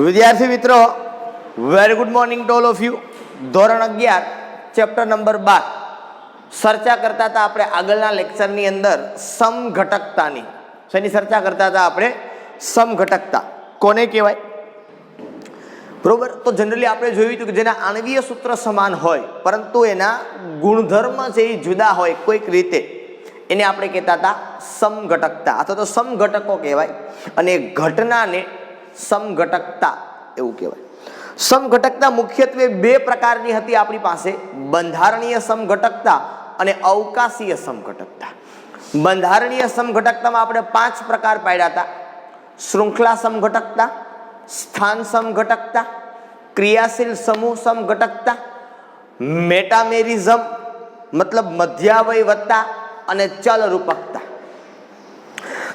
વિદ્યાર્થી મિત્રો, very good morning to all of you. ધોરણ 11 ચેપ્ટર નંબર 12 ચર્ચા કરતા હતા આપણે આગળના લેક્ચરની અંદર સમઘટકતાની. શેની ચર્ચા કરતા હતા આપણે? સમઘટકતા કોને કહેવાય? બરોબર. તો જનરલી આપણે જોયું હતું કે જેના આણ્વીય સૂત્ર સમાન હોય પરંતુ એના ગુણધર્મ છે એ જુદા હોય કોઈક રીતે, એને આપણે કહેતા હતા સમઘટકતા અથવા તો સમઘટકો કહેવાય. અને ઘટનાને સમઘટકતા એવું કહેવાય. સમઘટકતા મુખ્યત્વે બે પ્રકારની હતી આપણી પાસે: બંધારણીય સમઘટકતા અને અવકાશીય સમઘટકતા. બંધારણીય સમઘટકતામાં આપણે 5 પ્રકાર પાડ્યા હતા: શૃંખલા સમઘટકતા, સ્થાન સમઘટકતા, ક્રિયાશીલ સમૂહ સમઘટકતા, મેટામેરિઝમ મતલબ મધ્યાવયવત્તા અને ચલરૂપકતા.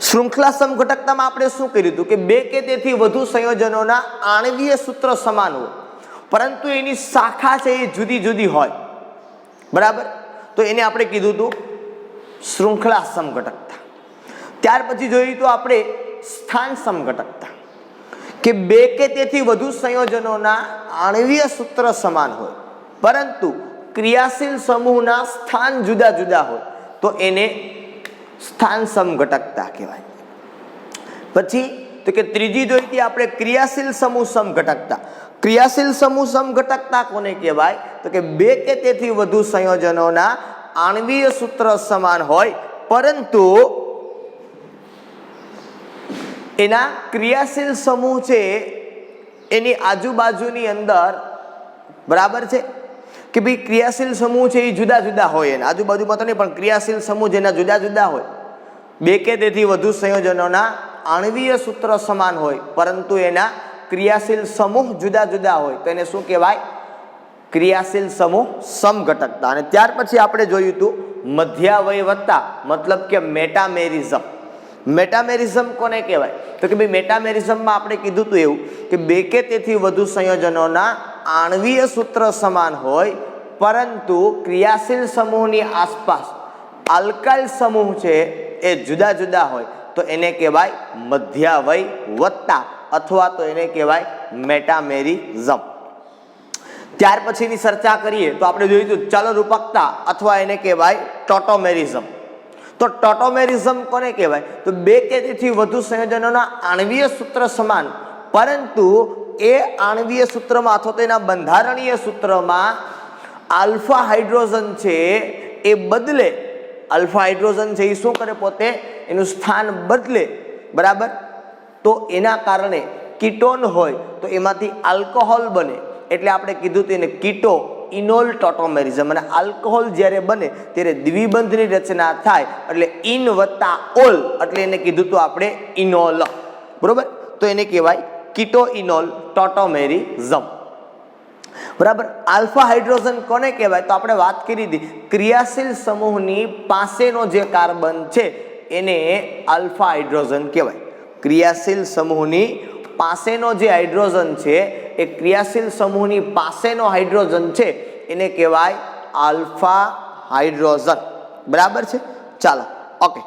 શૃંખલા સમઘટકતામાં આપણે શું કર્યું હતું કે બે કે તેથી વધુ સંયોજનોના આણ્વીય સૂત્ર સમાન હોય પરંતુ એની શાખા છે એ જુદી જુદી હોય. બરાબર. તો એને આપણે કીધું હતું શૃંખલા સમઘટકતા. ત્યાર પછી જોયું તો આપણે સ્થાન સમઘટકતા કે બે કે તેથી વધુ સંયોજનોના આણ્વીય સૂત્ર સમાન હોય પરંતુ ક્રિયાશીલ સમૂહના સ્થાન જુદા જુદા હોય તો એને સ્થાન સમઘટકતા કહેવાય. પછી તો કે ત્રીજી જોઈ હતી આપણે ક્રિયાશીલ સમૂહ સમઘટકતા. ક્રિયાશીલ સમૂહ સમઘટકતા કોને કહેવાય? તો કે બે કે તેથી વધુ સંયોજનોના આણ્વીય સૂત્ર સમાન હોય પરંતુ એના ક્રિયાશીલ સમૂહ છે એની આજુબાજુની અંદર, બરાબર છે કે ભાઈ ક્રિયાશીલ સમૂહ છે એ જુદા જુદા હોય. એના આજુબાજુમાં તો નહીં પણ ક્રિયાશીલ સમૂહ જેના જુદા જુદા હોય. બે કે તેથી વધુ સંયોજનોના આણ્વીય સૂત્ર સમાન હોય પરંતુ એના ક્રિયાશીલ સમૂહ જુદા જુદા હોય તો એને શું કહેવાય? ક્રિયાશીલ સમૂહ સમઘટકતા. અને ત્યાર પછી આપણે જોયું હતું મધ્યાવયવત્તા મતલબ કે મેટામેરિઝમ. મેટામેરિઝમ કોને કહેવાય? તો કે ભાઈ મેટામેરિઝમમાં આપણે કીધું હતું એવું કે બે કે તેથી વધુ સંયોજનોના આણ્વીય સૂત્ર સમાન હોય પરંતુ ક્રિયાશીલ સમૂહની આસપાસ આલ્કાઇલ સમૂહ છે એ જુદા જુદા હોય તો એને કહેવાય મધ્યાવયવત્તા અથવા તો એને કહેવાય મેટામેરિઝમ. ત્યાર પછીની ચર્ચા કરીએ તો આપણે જોયું હતું ચલરૂપકતા અથવા એને કહેવાય ટોટોમેરિઝમ. તો ટોટોમેરિઝમ કોને કહેવાય? તો બે કે તેથી વધુ સંયોજનોના આણ્વીય સૂત્ર સમાન પરંતુ એ આણ્વીય સૂત્રમાં અથવા તો એના બંધારણીય સૂત્રમાં આલ્ફા હાઇડ્રોજન છે એ બદલે. આલ્ફા હાઇડ્રોજન છે એ શું કરે? પોતે એનું સ્થાન બદલે. બરાબર. તો એના કારણે કીટોન હોય તો એમાંથી આલ્કોહોલ બને એટલે આપણે કીધું તેને કીટો ઇનોલ ટોટોમેરિઝમ. અને આલ્કોહોલ જ્યારે બને ત્યારે દ્વિબંધની રચના થાય એટલે ઇન વત્તા ઓલ એટલે એને કીધું તો આપણે ઇનોલ. બરોબર. તો એને કહેવાય કીટો ઇનોલ ટોટોમેરિઝમ. બરાબર. આલ્ફા હાઇડ્રોજન કોને કહેવાય? તો આપણે વાત કરી હતી ક્રિયાશીલ સમૂહની પાસેનો જે કાર્બન છે એને આલ્ફા હાઇડ્રોજન કહેવાય. ક્રિયાશીલ સમૂહની પાસેનો જે હાઇડ્રોજન છે એ ક્રિયાશીલ સમૂહની પાસેનો હાઇડ્રોજન છે એને કહેવાય આલ્ફા હાઇડ્રોજન. બરાબર છે. ચાલો, ઓકે.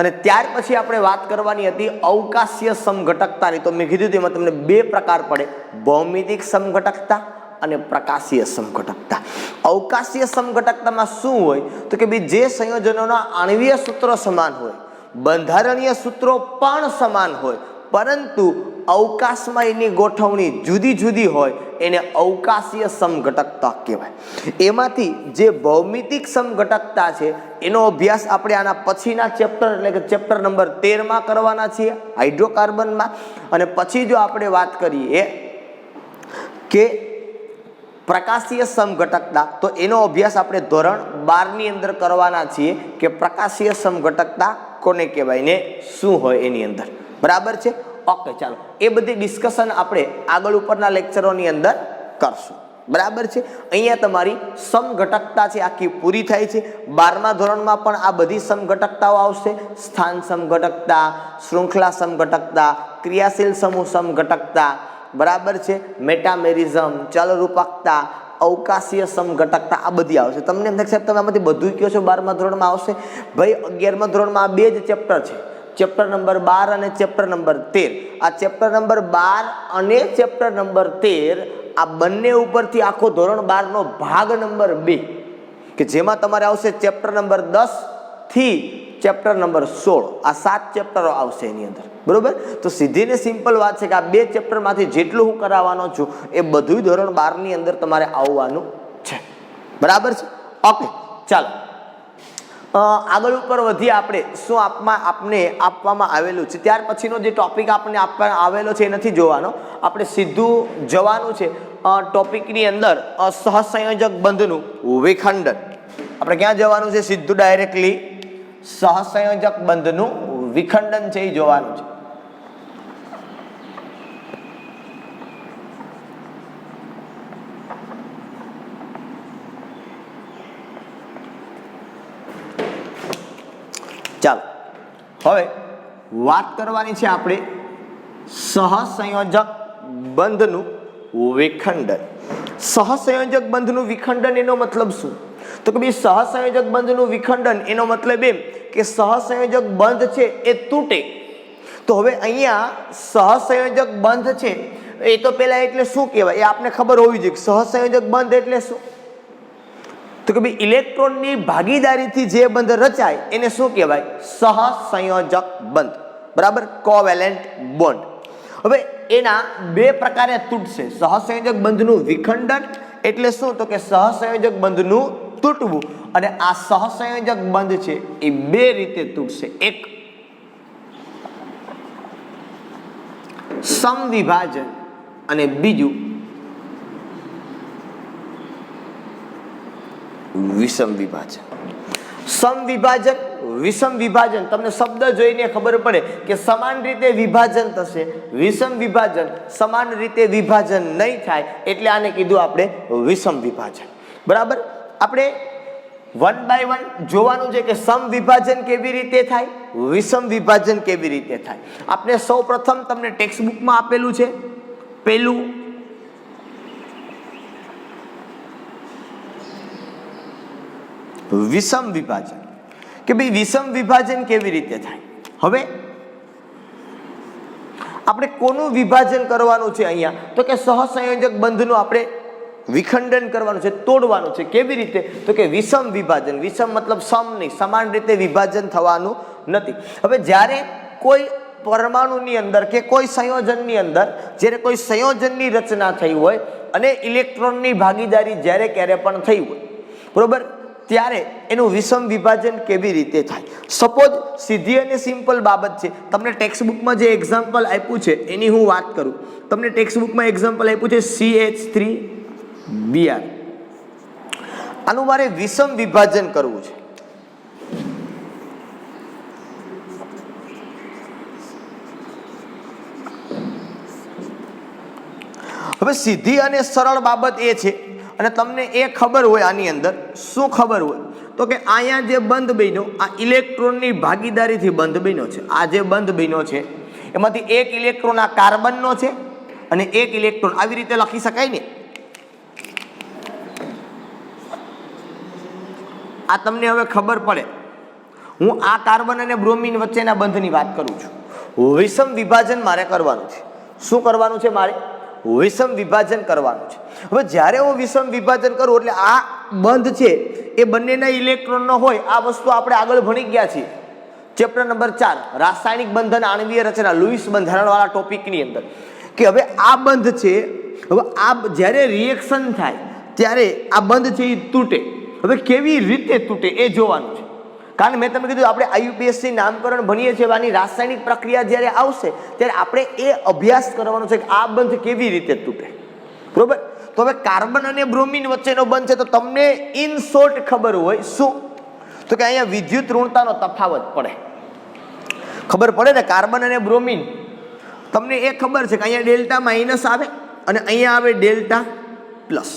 અને ત્યાર પછી આપણે વાત કરવાની હતી અવકાશીય સમઘટકતાની. તો મેં કીધું એમાં તમને બે પ્રકાર પડે: ભૌમિતિક સમઘટકતા અને પ્રકાશીય સમઘટકતા. અવકાશીય સમઘટકતામાં શું હોય? તો કે ભાઈ જે સંયોજનોના આણ્વીય સૂત્રો સમાન હોય, બંધારણીય સૂત્રો પણ સમાન હોય પરંતુ અવકાશમાં એની ગોઠવણી જુદી જુદી હોય એને અવકાશીય સમઘટકતા કહેવાય. એમાંથી જે ભૌમિતિક સમઘટકતા છે એનો અભ્યાસ આપણે આના પછીના ચેપ્ટર એટલે કે ચેપ્ટર નંબર 13માં કરવાના છીએ, હાઇડ્રોકાર્બનમાં. અને પછી જો આપણે વાત કરીએ કે પ્રકાશીય સમઘટકતા તો એનો અભ્યાસ આપણે ધોરણ 12 ની અંદર કરવાના છીએ કે પ્રકાશીય સમઘટકતા કોને કહેવાય ને શું હોય એની અંદર. બરાબર છે. ઓકે, ચાલો એ બધી ડિસ્કશન આપણે આગળ ઉપરના લેક્ચરોની અંદર કરશું. બરાબર છે. અહીંયા તમારી સમઘટકતા છે આખી પૂરી થાય છે. 12મા ધોરણમાં પણ આ બધી સમઘટકતાઓ આવશે: સ્થાન સમઘટકતા, શૃંખલા સમઘટકતા, ક્રિયાશીલ સમૂહ સમઘટકતા, બરાબર છે, મેટામેરિઝમ, ચલરૂપકતા, અવકાશીય સમઘટકતા, આ બધી આવશે. તમને એમ થાય સાહેબ તમે આમાંથી બધું કહો છો 12મા ધોરણમાં આવશે? ભાઈ 11મા ધોરણમાં આ બે જ ચેપ્ટર છે ચેપ્ટર નંબર 12 અને ચેપ્ટર નંબર 13. આ ચેપ્ટર નંબર 12 અને ચેપ્ટર નંબર 13 આ બંને ઉપરથી આખો ધોરણ 12 નો ભાગ નંબર 2 કે જેમાં તમારે આવશે ચેપ્ટર નંબર 10 થી ચેપ્ટર નંબર 16. આ 7 ચેપ્ટરો આવશે એની અંદર, બરોબર. તો સીધી ને સિમ્પલ વાત છે કે આ 2 ચેપ્ટરમાંથી જેટલું હું કરાવવાનો છું એ બધું ધોરણ 12 ની અંદર તમારે આવવાનું છે, બરાબર છે. ઓકે, ચાલો આગળ ઉપર વધીએ આપણે. શું આપને આપવામાં આવેલું છે ત્યાર પછીનો જે ટોપિક આપણને આપવામાં આવેલો છે એ નથી જોવાનો, આપણે સીધું જવાનું છે ટોપિકની અંદર સહસંયોજક બંધનું વિખંડન. આપણે ક્યાં જવાનું છે? સીધું ડાયરેક્ટલી સહસંયોજક બંધનું વિખંડન છે એ જોવાનું છે. ચાલો હવે વાત કરવાની છે આપણે સહસંયોજક બંધનું વિખંડન. સહસંયોજક બંધનું વિખંડન એનો મતલબ શું? તો કે ભાઈ સહસંયોજક બંધનું વિખંડન એનો મતલબ એમ કે સહસંયોજક બંધ છે એ તૂટે. તો હવે અહીંયા સહસંયોજક બંધ છે એ તો પેલા એટલે શું કહેવાય એ આપને ખબર હોવી જોઈએ. સહસંયોજક બંધ એટલે શું? તો કે ભાઈ ઇલેક્ટ્રોનની ભાગીદારીથી જે બંધ રચાય એને શું કહેવાય? સહસંયોજક બંધ, બરાબર, કોવેલેન્ટ બોન્ડ. હવે એના 2 પ્રકારે તૂટશે. સહસંયોજક બંધનું વિખંડન એટલે શું? તો કે સહસંયોજક બંધનું તૂટવું. અને આ સહસંયોજક બંધ છે એ 2 રીતે તૂટશે. એક સમવિભાજન અને બીજું વિષમ વિભાજન. સમવિભાજન, વિષમ વિભાજન તમને શબ્દ જોઈને ખબર પડે કે સમાન રીતે વિભાજન થશે. વિષમ વિભાજન સમાન રીતે વિભાજન નહીં થાય એટલે આને કીધું આપણે વિષમ વિભાજન, બરાબર. આપણે 1 બાય 1 જોવાનું છે કે સમ વિભાજન કેવી રીતે થાય, વિષમ વિભાજન કેવી રીતે થાય. આપણે સૌ પ્રથમ તમને ટેક્સ્ટ બુકમાં આપેલું છે પેલું વિષમ વિભાજન, કે ભાઈ વિષમ વિભાજન કેવી રીતે થાય. હવે આપણે કોનું વિભાજન કરવાનું છે અહીંયા? તો કે સહસંયોજક બંધનું આપણે વિખંડન કરવાનું છે, તોડવાનું છે. કેવી રીતે? તો કે વિષમ વિભાજન. વિષમ મતલબ સમ નહીં, સમાન રીતે વિભાજન થવાનું નથી. હવે જ્યારે કોઈ પરમાણુની અંદર કે કોઈ સંયોજનની અંદર જ્યારે કોઈ સંયોજનની રચના થઈ હોય અને ઇલેક્ટ્રોનની ભાગીદારી જ્યારે ક્યારે પણ થઈ હોય, બરોબર, ત્યારે એનું વિષમ વિભાજન કેવી રીતે થાય? સપોઝ સીધી અને સિમ્પલ બાબત છે. તમને ટેક્સ્ટ બુકમાં જે એક્ઝામ્પલ આપ્યું છે એની હું વાત કરું. તમને ટેક્સ્ટ બુકમાં એક્ઝામ્પલ આપ્યું છે CH3Br. આનું મારે વિષમ વિભાજન કરવું છે. હવે સીધી અને સરળ બાબત એ છે અને તમને એ ખબર હોય, આની અંદર શું ખબર હોય તો કે અહીંયા જે બંધ બન્યો આ ઇલેક્ટ્રોનની ભાગીદારીથી બંધ બન્યો છે. આ જે બંધ બન્યો છે એમાંથી એક ઇલેક્ટ્રોન આ કાર્બનનો છે અને એક ઇલેક્ટ્રોન આવી રીતે લખી શકાય ને. આ તમને હવે ખબર પડે. હું આ કાર્બન અને બ્રોમિન વચ્ચેના બંધની વાત કરું છું. વિષમ વિભાજન મારે કરવાનું છે. શું કરવાનું છે મારે? વિષમ વિભાજન કરવાનું છે. હવે જ્યારે હું વિષમ વિભાજન કરું એટલે આ બંધ છે એ બંનેના ઇલેક્ટ્રોનનો હોય. આ વસ્તુ આપણે આગળ ભણી ગયા છીએ ચેપ્ટર નંબર 4 રાસાયણિક બંધન આણ્વીય રચના, લુઈસ બંધારણવાળા ટોપિકની અંદર, કે હવે આ બંધ છે. હવે આ જ્યારે રિએક્શન થાય ત્યારે આ બંધ છે એ તૂટે. હવે કેવી રીતે તૂટે એ જોવાનું છે. કારણ મેં તમને કીધું આપણે IUPAC નામકરણ ભણીએ છીએ, આની રાસાયણિક પ્રક્રિયા જ્યારે આવશે ત્યારે આપણે એ અભ્યાસ કરવાનો છે કે આ બંધ કેવી રીતે તૂટે, બરોબર. તો હવે કાર્બન અને બ્રોમિન વચ્ચેનો બંધ છે તો તમને ઇન શોર્ટ ખબર હોય શું? તો કે અહીંયા વિદ્યુત ઋણતાનો તફાવત પડે. ખબર પડે ને, કાર્બન અને બ્રોમિન તમને એ ખબર છે કે અહીંયા ડેલ્ટા માઇનસ આવે અને અહીંયા આવે ડેલ્ટા પ્લસ.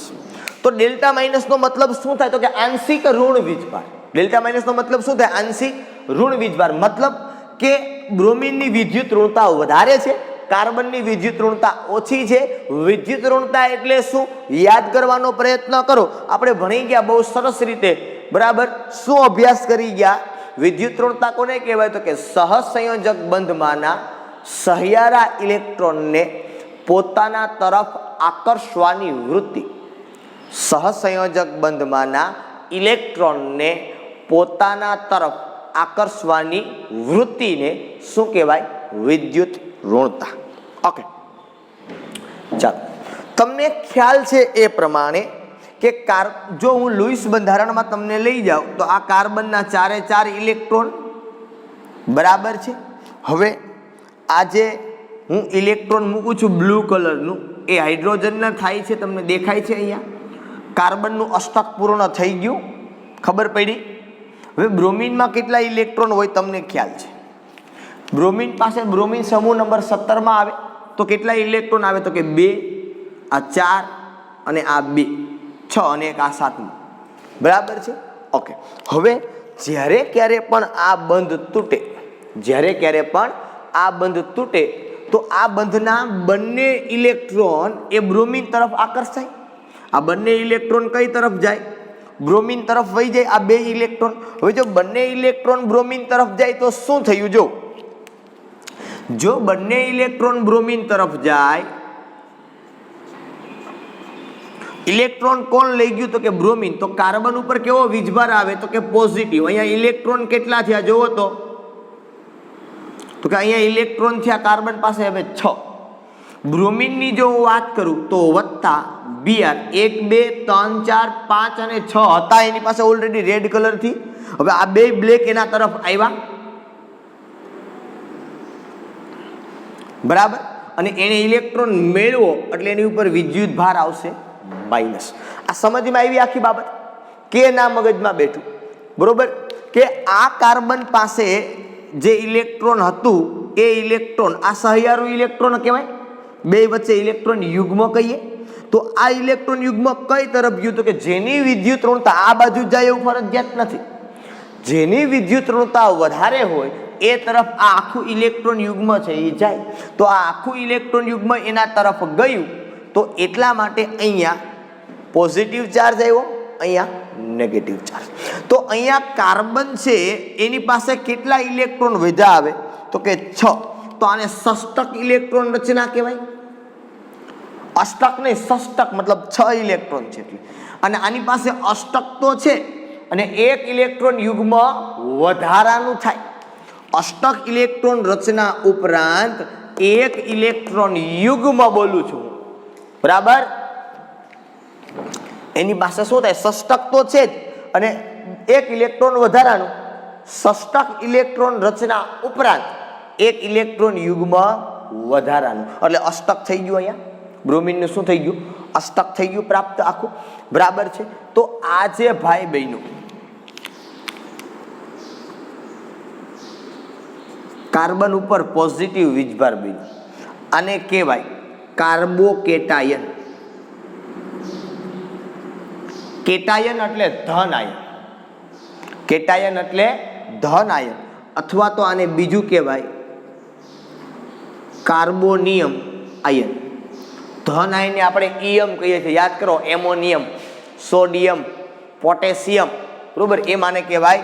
તો ડેલ્ટા માઇનસનો મતલબ શું થાય? તો કે આંશિક ઋણ વીજભાર. ડેલ્ટા માઇનસનો મતલબ શું થાય? આંશિક ઋણ વીજભાર. મતલબ કે બ્રોમિનની વિદ્યુત ઋણતા વધારે છે, કાર્બનની વિદ્યુત ઋણતા ઓછી છે. વિદ્યુત ઋણતા એટલે શું? યાદ કરવાનો પ્રયત્ન કરો. આપણે ભણી ગયા બહુ સરસ રીતે, બરાબર. શું અભ્યાસ કરી ગયા? વિદ્યુત ઋણતા કોને કહેવાય? તો કે સહસંયોજક બંધમાંના સહિયારા ઇલેક્ટ્રોનને પોતાના તરફ આકર્ષવાની વૃત્તિ. સહસંયોજક બંધમાંના ઇલેક્ટ્રોનને પોતાના તરફ આકર્ષવાની વૃત્તિને શું કહેવાય? વિદ્યુત ઋણતા. ઓકે, ચાલો, તમને ખ્યાલ છે એ પ્રમાણે કે જો હું લુઈસ બંધારણમાં તમને લઈ જાઉં તો આ કાર્બનના 4 ઇલેક્ટ્રોન બરાબર છે. હવે આ જે હું ઇલેક્ટ્રોન મૂકું છું બ્લુ કલરનું એ હાઇડ્રોજનના થાય છે, તમને દેખાય છે અહીંયા. કાર્બનનું અષ્ટક પૂર્ણ થઈ ગયું, ખબર પડી. હવે બ્રોમિનમાં કેટલા ઇલેક્ટ્રોન હોય તમને ખ્યાલ છે? બ્રોમિન પાસે બ્રોમિન સમૂહ નંબર 17માં આવે તો કેટલા ઇલેક્ટ્રોન આવે? તો કે 2, આ 4 અને આ 2, 6 અને એક આ 7. બરાબર છે. ઓકે, હવે જ્યારે ક્યારે પણ આ બંધ તૂટે, જ્યારે ક્યારે પણ આ બંધ તૂટે તો આ બંધના બંને ઇલેક્ટ્રોન એ બ્રોમિન તરફ આકર્ષાય. આ બંને ઇલેક્ટ્રોન કઈ તરફ જાય? બ્રોમિન તરફ વહી જાય આ 2 ઇલેક્ટ્રોન. હવે જો બંને ઇલેક્ટ્રોન બ્રોમિન તરફ જાય તો શું થયું? જો બંને ઇલેક્ટ્રોન બ્રોમિન તરફ જાય, ઇલેક્ટ્રોન કોણ લઈ ગયું? તો કે બ્રોમિન. તો કાર્બન ઉપર કેવો વીજભાર આવે? તો કે પોઝિટિવ. અહીંયા ઇલેક્ટ્રોન કેટલા થયા જોવો તો કે અહીંયા ઇલેક્ટ્રોન થયા કાર્બન પાસે હવે 6. બ્રોમિનની જો હું વાત કરું તો વત્તા Br 1 2 3 4 5 અને 6 હતા એની પાસે ઓલરેડી રેડ કલરથી. હવે આ 2 બ્લેક એના તરફ આવ્યા, બરાબર, અને એને ઇલેક્ટ્રોન મેળવો એટલે એની ઉપર વિદ્યુત ભાર આવશે માઇનસ. આ સમજમાં આવી આખી બાબત કે ના મગજમાં બેઠું? બરોબર, કે આ કાર્બન પાસે જે ઇલેક્ટ્રોન હતું એ ઇલેક્ટ્રોન આ સહિયારું ઇલેક્ટ્રોન કહેવાય. 2 વચ્ચે ઇલેક્ટ્રોન યુગ્મ કહીએ. તો આ ઇલેક્ટ્રોન યુગ્મ કઈ તરફ ગયું? તો કે જેની વિદ્યુત ઋણતા આ બાજુ જાય એવું ફરજિયાત નથી. જેની વિદ્યુત ઋણતા વધારે હોય એ તરફ આ આખું ઇલેક્ટ્રોન યુગ્મ છે એ જાય. તો આ આખું ઇલેક્ટ્રોન યુગ્મ એના તરફ ગયું તો એટલા માટે અહીંયા પોઝિટિવ ચાર્જ આવ્યો, અહીંયા નેગેટિવ ચાર્જ. તો અહીંયા કાર્બન છે એની પાસે કેટલા ઇલેક્ટ્રોન વધ્યા આવે? તો કે 6. તો આને ષષ્ટક ઇલેક્ટ્રોન રચના કહેવાય. અષ્ટક નહીં, ષષ્ટક મતલબ 6 ઇલેક્ટ્રોન છે એટલે. અને આની પાસે અષ્ટક તો છે અને 1 ઇલેક્ટ્રોન યુગ્મ વધારાનું થાય. અષ્ટક ઇલેક્ટ્રોન રચના ઉપરાંત 1 ઇલેક્ટ્રોન યુગ્મ બોલું છું, બરાબર. એની પાસે શું થાય? ષષ્ટક તો છે જ અને 1 ઇલેક્ટ્રોન વધારાનું. ષષ્ટક ઇલેક્ટ્રોન રચના ઉપરાંત 1 ઇલેક્ટ્રોન યુગ્મ વધારાનું એટલે અષ્ટક થઈ ગયું. અહીંયા બ્રોમિનનું શું થઈ ગયું? અષ્ટક થઈ ગયું પ્રાપ્ત આખું, બરાબર છે. તો આ જે ભાઈ બહેનો કાર્બન ઉપર પોઝિટિવ વીજભાર બન્યું, આને કહેવાય કાર્બોકેટાયન. કેટાયન એટલે ધન આયન, કેટાયન એટલે ધન આયન, અથવા તો આને બીજું કહેવાય કાર્બોનિયમ આયન. ધન આયનને આપણે ઈયમ કહીએ છીએ, યાદ કરો. એમોનિયમ, સોડિયમ, પોટેશિયમ, બરોબર, એ માને કહેવાય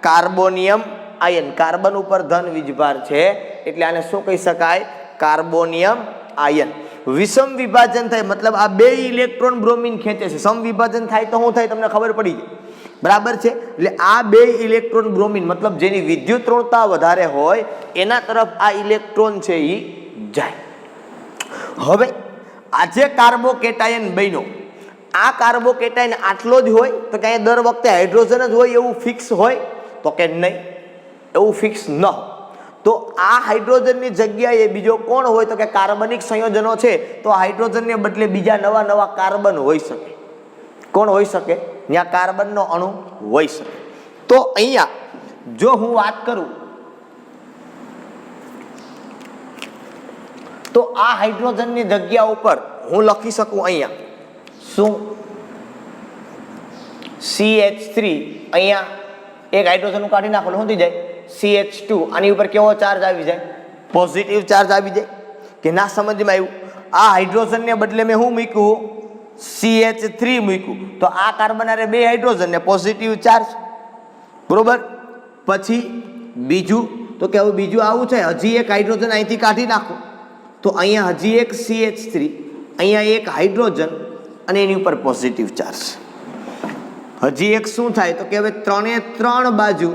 કાર્બોનિયમ આયન. કાર્બન ઉપર ધન વીજભાર છે એટલે આને શું કહી શકાય? કાર્બોનિયમ આયન. વિષમ વિભાજન થાય મતલબ આ 2 ઇલેક્ટ્રોન બ્રોમિન ખેંચે છે. સમ વિભાજન થાય તો શું થાય તમને ખબર પડી જાય, બરાબર છે. એટલે આ 2 ઇલેક્ટ્રોન બ્રોમિન મતલબ જેની વિદ્યુત ઋણતા વધારે હોય એના તરફ આ ઇલેક્ટ્રોન છે એ જાય. હવે આ જે કાર્બોકેટાયન બન્યો, આ કાર્બોકેટાયન આટલો જ હોય તો કે દર વખતે હાઇડ્રોજન જ હોય એવું ફિક્સ હોય? તો કે નહીં, એવું ફિક્સ ન. તો આ હાઇડ્રોજનની જગ્યાએ બીજો કોણ હોય? તો કે કાર્બનિક સંયોજનો છે. તો હાઇડ્રોજનને બદલે બીજા નવા નવા કાર્બન હોઈ શકે. કોણ હોઈ શકે? ત્યાં કાર્બનનો અણુ હોઈ શકે. તો અહીંયા જો હું વાત કરું તો આ હાઇડ્રોજનની જગ્યા ઉપર હું લખી શકું અહીંયા શું? CH3. અહીંયા એક હાઇડ્રોજન કાઢી નાખો શું થઈ જાય? CH2. આની ઉપર કેવો ચાર્જ આવી જાય? પોઝિટિવ ચાર્જ આવી જાય. કે ના સમજમાં આવ્યું? આ હાઇડ્રોજનને બદલે મેં શું મૂક્યું? CH3 મૂક્યું. તો આ કાર્બન આરે 2 હાઇડ્રોજન ને પોઝિટિવ ચાર્જ, બરોબર. પછી બીજું તો કે હવે બીજું આવું છે, હજી એક હાઇડ્રોજન અહીંથી કાઢી નાખો તો અહીંયા હજી એક CH3, અહીંયા એક હાઇડ્રોજન અને એની ઉપર પોઝિટિવ ચાર્જ. હજી એક શું થાય તો કે હવે 3 બાજુ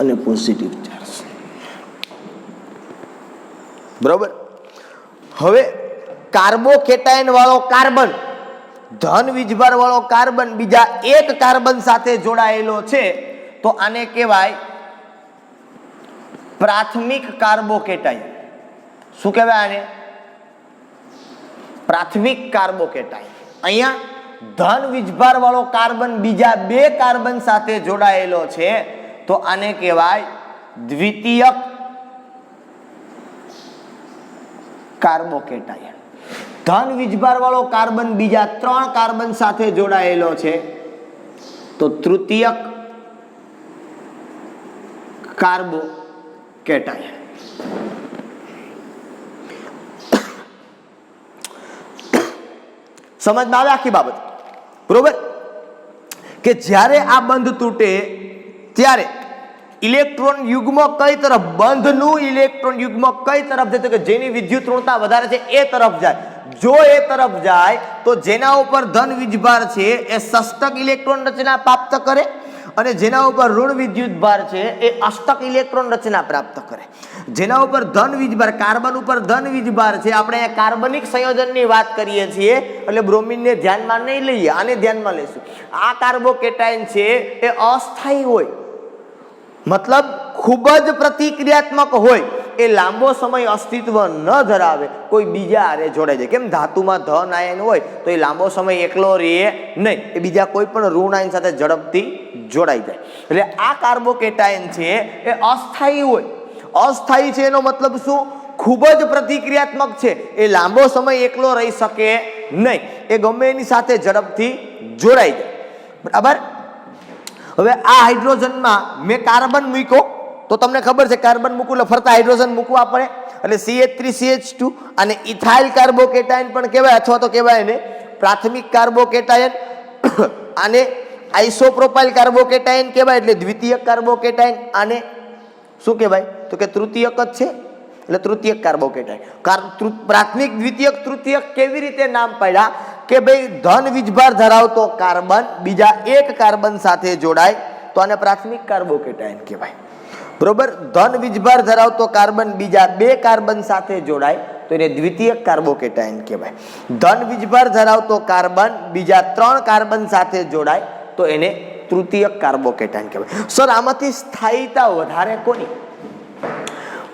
અને પોઝિટિવ ચાર્જ. બરોબર. હવે કાર્બોકેટાયન વાળો કાર્બન, ધન વીજભાર વાળો કાર્બન બીજા એક કાર્બન સાથે જોડાયેલો છે તો આને કહેવાય પ્રાથમિક કાર્બોકેટાયન. શું કહેવાય આને? પ્રાથમિક કાર્બોકેટાયન. અહીંયા ધન વીજભાર વાળો કાર્બન બીજા 2 કાર્બન સાથે જોડાયેલો છે તો આને કહેવાય દ્વિતીયક કાર્બોકેટાયન. ધન વીજભાર વાળો કાર્બન બીજા 3 કાર્બન સાથે જોડાયેલો છે તો તૃતીયક કાર્બોકેટાયન. સમજમાં આવે આખી બાબત? બરોબર. કે જ્યારે આ બંધ તૂટે ત્યારે ઇલેક્ટ્રોન યુગ્મ કઈ તરફ, બંધનું ઇલેક્ટ્રોન યુગ્મ કઈ તરફ જાય તો કે જેની વિદ્યુત ઋણતા વધારે છે એ તરફ જાય. જો એ તરફ જાય તો જેના ઉપર ધન વીજભાર છે એ ષષ્ટક ઇલેક્ટ્રોન રચના પ્રાપ્ત કરે અને જેના ઉપર ઋણ વિદ્યુત ભાર છે એ અષ્ટક ઇલેક્ટ્રોન રચના પ્રાપ્ત કરે. જેના ઉપર ધન વીજભાર, કાર્બન ઉપર ધન વીજભાર છે, આપણે કાર્બનિક સંયોજનની વાત કરીએ છીએ એટલે બ્રોમિનને ધ્યાનમાં નહીં લઈએ, આને ધ્યાનમાં લઈશું. આ કાર્બોકેટાયન છે એ અસ્થાયી હોય, મતલબ ખૂબ જ પ્રતિક્રિયાત્મક હોય, એ લાંબો સમય અસ્તિત્વ ન ધરાવે, કોઈ બીજા હારે જોડાઈ જાય. કેમ? ધાતુમાં ધન આયન હોય તો એ લાંબો સમય એકલો રહે નહીં, એ બીજા કોઈ પણ ઋણ આયન સાથે ઝડપથી જોડાઈ જાય. એટલે આ કાર્બોકેટાયન છે એ અસ્થાયી હોય. અસ્થાયી છે એનો મતલબ શું? ખૂબ જ પ્રતિક્રિયાત્મક છે, એ લાંબો સમય એકલો રહી શકે નહીં, એ ગમે એની સાથે ઝડપથી જોડાઈ જાય. બરાબર. હવે આ હાઇડ્રોજનમાં મેં કાર્બન મૂક્યો તો તમને ખબર છે કાર્બન મૂકવું એટલે ફરતા હાઇડ્રોજન મૂકવા પડે એટલે CH3 CH2 અને ઇથાઇલ કાર્બોકેટાયન પણ કહેવાય અથવા તો કહેવાય ને પ્રાથમિક કાર્બોકેટાયન. આને આઇસોપ્રોપાઇલ કાર્બોકેટાયન કહેવાય એટલે દ્વિતીયક કાર્બોકેટાયન. આને શું કહેવાય તો કે તૃતીયક જ છે એટલે તૃતીયક કાર્બોકેટાયન. પ્રાથમિક, દ્વિતીયક, તૃતીયક કેવી રીતે નામ પાડ્યા કે ભાઈ ધન વીજભાર ધરાવતો કાર્બન બીજા 1 કાર્બન સાથે જોડાય તો આને પ્રાથમિક કાર્બોકેટાયન કહેવાય. બરોબર. ધન વીજભાર ધરાવતો કાર્બન બીજા 2 કાર્બન સાથે જોડાય તો એને દ્વિતીયક કાર્બોકેટાયન કહેવાય. ધન વીજભાર ધરાવતો કાર્બન બીજા 3 કાર્બન સાથે જોડાય તો એને તૃતીયક કાર્બોકેટાયન કહેવાય. સર આમાંથી સ્થાયીતા વધારે કોની?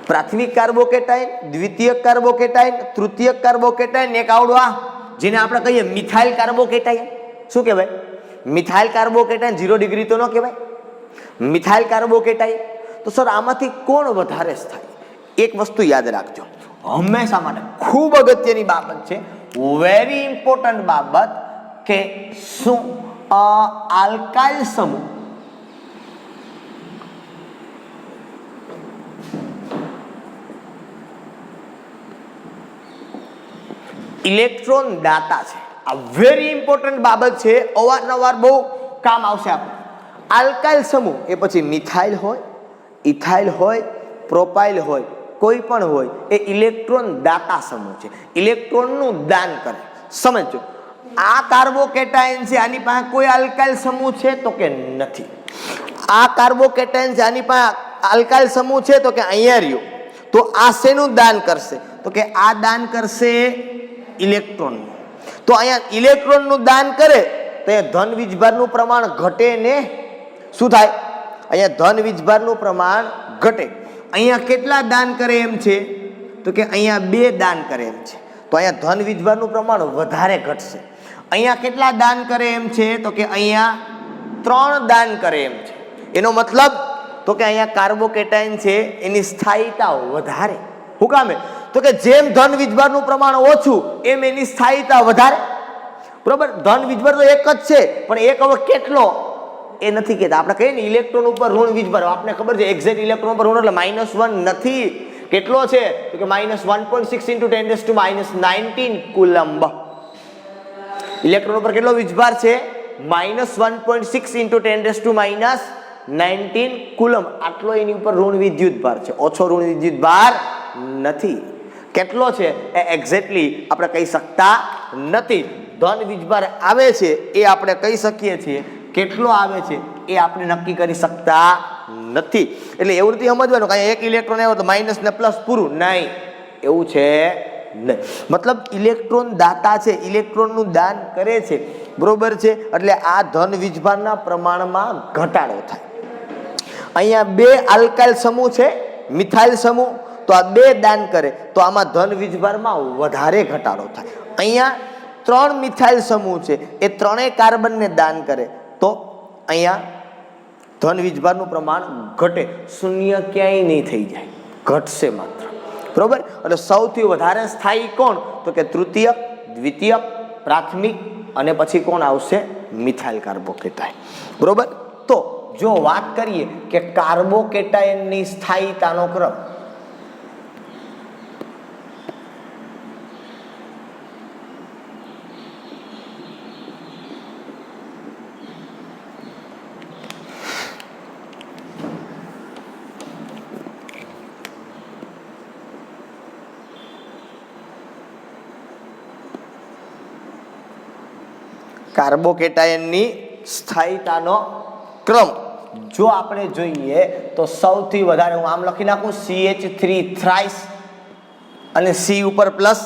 પ્રાથમિક કાર્બોકેટાયન, દ્વિતીયક કાર્બોકેટાયન, તૃતીયક કાર્બોકેટાયન, એક આવડો આ જેને આપણે કહીએ મિથાઇલ કાર્બોકેટાયન. શું કહેવાય? Methyl carbocation. 0 ડિગ્રી તો ન કહેવાય, મિથાઇલ કાર્બોકેટાયન. તો સર આમાંથી કોણ વધારે સ્થાયી? એક વસ્તુ યાદ રાખજો હંમેશા માટે, ખૂબ અગત્યની બાબત છે, વેરી ઇમ્પોર્ટન્ટ બાબત, કે શું આલ્કાઇલ સમૂહ ઇલેક્ટ્રોન દાતા છે. આ વેરી ઇમ્પોર્ટન્ટ બાબત છે, અવારનવાર બહુ કામ આવશે આપણે. આલ્કાઇલ સમૂહ એ પછી મિથાઇલ હોય, ઇથાઇલ હોય, પ્રોપાઇલ હોય, કોઈ પણ હોય, એ ઇલેક્ટ્રોન દાતા સમૂહ છે, ઇલેક્ટ્રોનનું દાન કરે. સમજો આ કાર્બોકેટાયન છે, આની પાસે કોઈ આલ્કાઇલ સમૂહ છે તો કે નથી. આ કાર્બોકેટાયન છે, આની પાસે આલ્કાઇલ સમૂહ છે તો કે અહીંયા રહ્યો, તો આ શેનું દાન કરશે તો કે આ દાન કરશે ઇલેક્ટ્રોનનું. તો અહીંયા ઇલેક્ટ્રોનનું દાન કરે તો એ ધન વીજભારનું પ્રમાણ ઘટે ને શું થાય? અહીંયા ધન વીજભારનું પ્રમાણ ઘટે. અહીંયા કેટલા દાન કરે એમ છે તો કે અહીંયા 2 દાન કરે એમ છે, તો અહીંયા ધન વીજભારનું પ્રમાણ વધારે ઘટશે. અહીંયા કેટલા દાન કરે એમ છે તો કે અહીંયા 3 દાન કરે એમ છે. એનો મતલબ તો કે અહીંયા કાર્બોકેટાયન છે એની સ્થાયીતા વધારે. શું કામે? તો કે જેમ ધન વીજભારનું પ્રમાણ ઓછું એમ એની સ્થાયીતા વધારે. બરોબર. ધન વીજભાર તો એક જ છે પણ એક હવે કેટલો એ નથી કહેતા. આપણે કહીએ ને ઇલેક્ટ્રોન ઉપર ઋણ વીજભાર, આપણે ખબર છે એક્ઝેક્ટ ઇલેક્ટ્રોન ઉપર ઋણ એટલે -1 નથી. કેટલો છે તો કે -1.6 × 10⁻⁹ કુલંબ. ઇલેક્ટ્રોન ઉપર કેટલો વીજભાર છે -1.6 × 10⁻⁹ કુલમ આટલો એની ઉપર ઋણ વિદ્યુત ભાર છે, ઓછો ઋણ વિદ્યુત ભાર નથી. કેટલો છે એ એક્ઝેક્ટલી આપણે કહી શકતા નથી. ધન વીજભાર આવે છે એ આપણે કહી શકીએ છીએ, કેટલો આવે છે એ આપણે નક્કી કરી શકતા નથી. એટલે એવું નથી સમજવાનું કે એક ઇલેક્ટ્રોન આવ્યો તો માઇનસ ને પ્લસ પૂરું, નહીં, એવું છે નહીં. મતલબ ઇલેક્ટ્રોન દાતા છે, ઇલેક્ટ્રોનનું દાન કરે છે, બરોબર છે. એટલે આ ધન વીજભારના પ્રમાણમાં ઘટાડો થાય. અહીંયા 2 આલ્કાઇલ સમૂહ છે, મિથાઇલ સમૂહ, તો આ 2 દાન કરે તો આમાં ધન વીજભારમાં વધારે ઘટાડો થાય. અહીંયા 3 મિથાઇલ સમૂહ છે, એ 3 કાર્બનને દાન કરે તો અહીંયા ધન વીજભારનું પ્રમાણ ઘટે, શૂન્ય ક્યાંય નહીં થઈ જાય, ઘટશે માત્ર, બરોબર. એટલે સૌથી વધારે સ્થાયી કોણ? તો કે તૃતીયક, દ્વિતીયક, પ્રાથમિક અને પછી કોણ આવશે? મિથાઇલ કાર્બોકેટાયન, બરોબર. તો જો વાત કરીએ કે કાર્બોકેટાયનની સ્થાયીતાનો ક્રમ, કાર્બોકેટાયનની સ્થાયીતાનો ક્રમ જો આપણે જોઈએ તો સૌથી વધારે, હું આમ લખી નાખું, CH3 થ્રાઇસ અને C ઉપર પ્લસ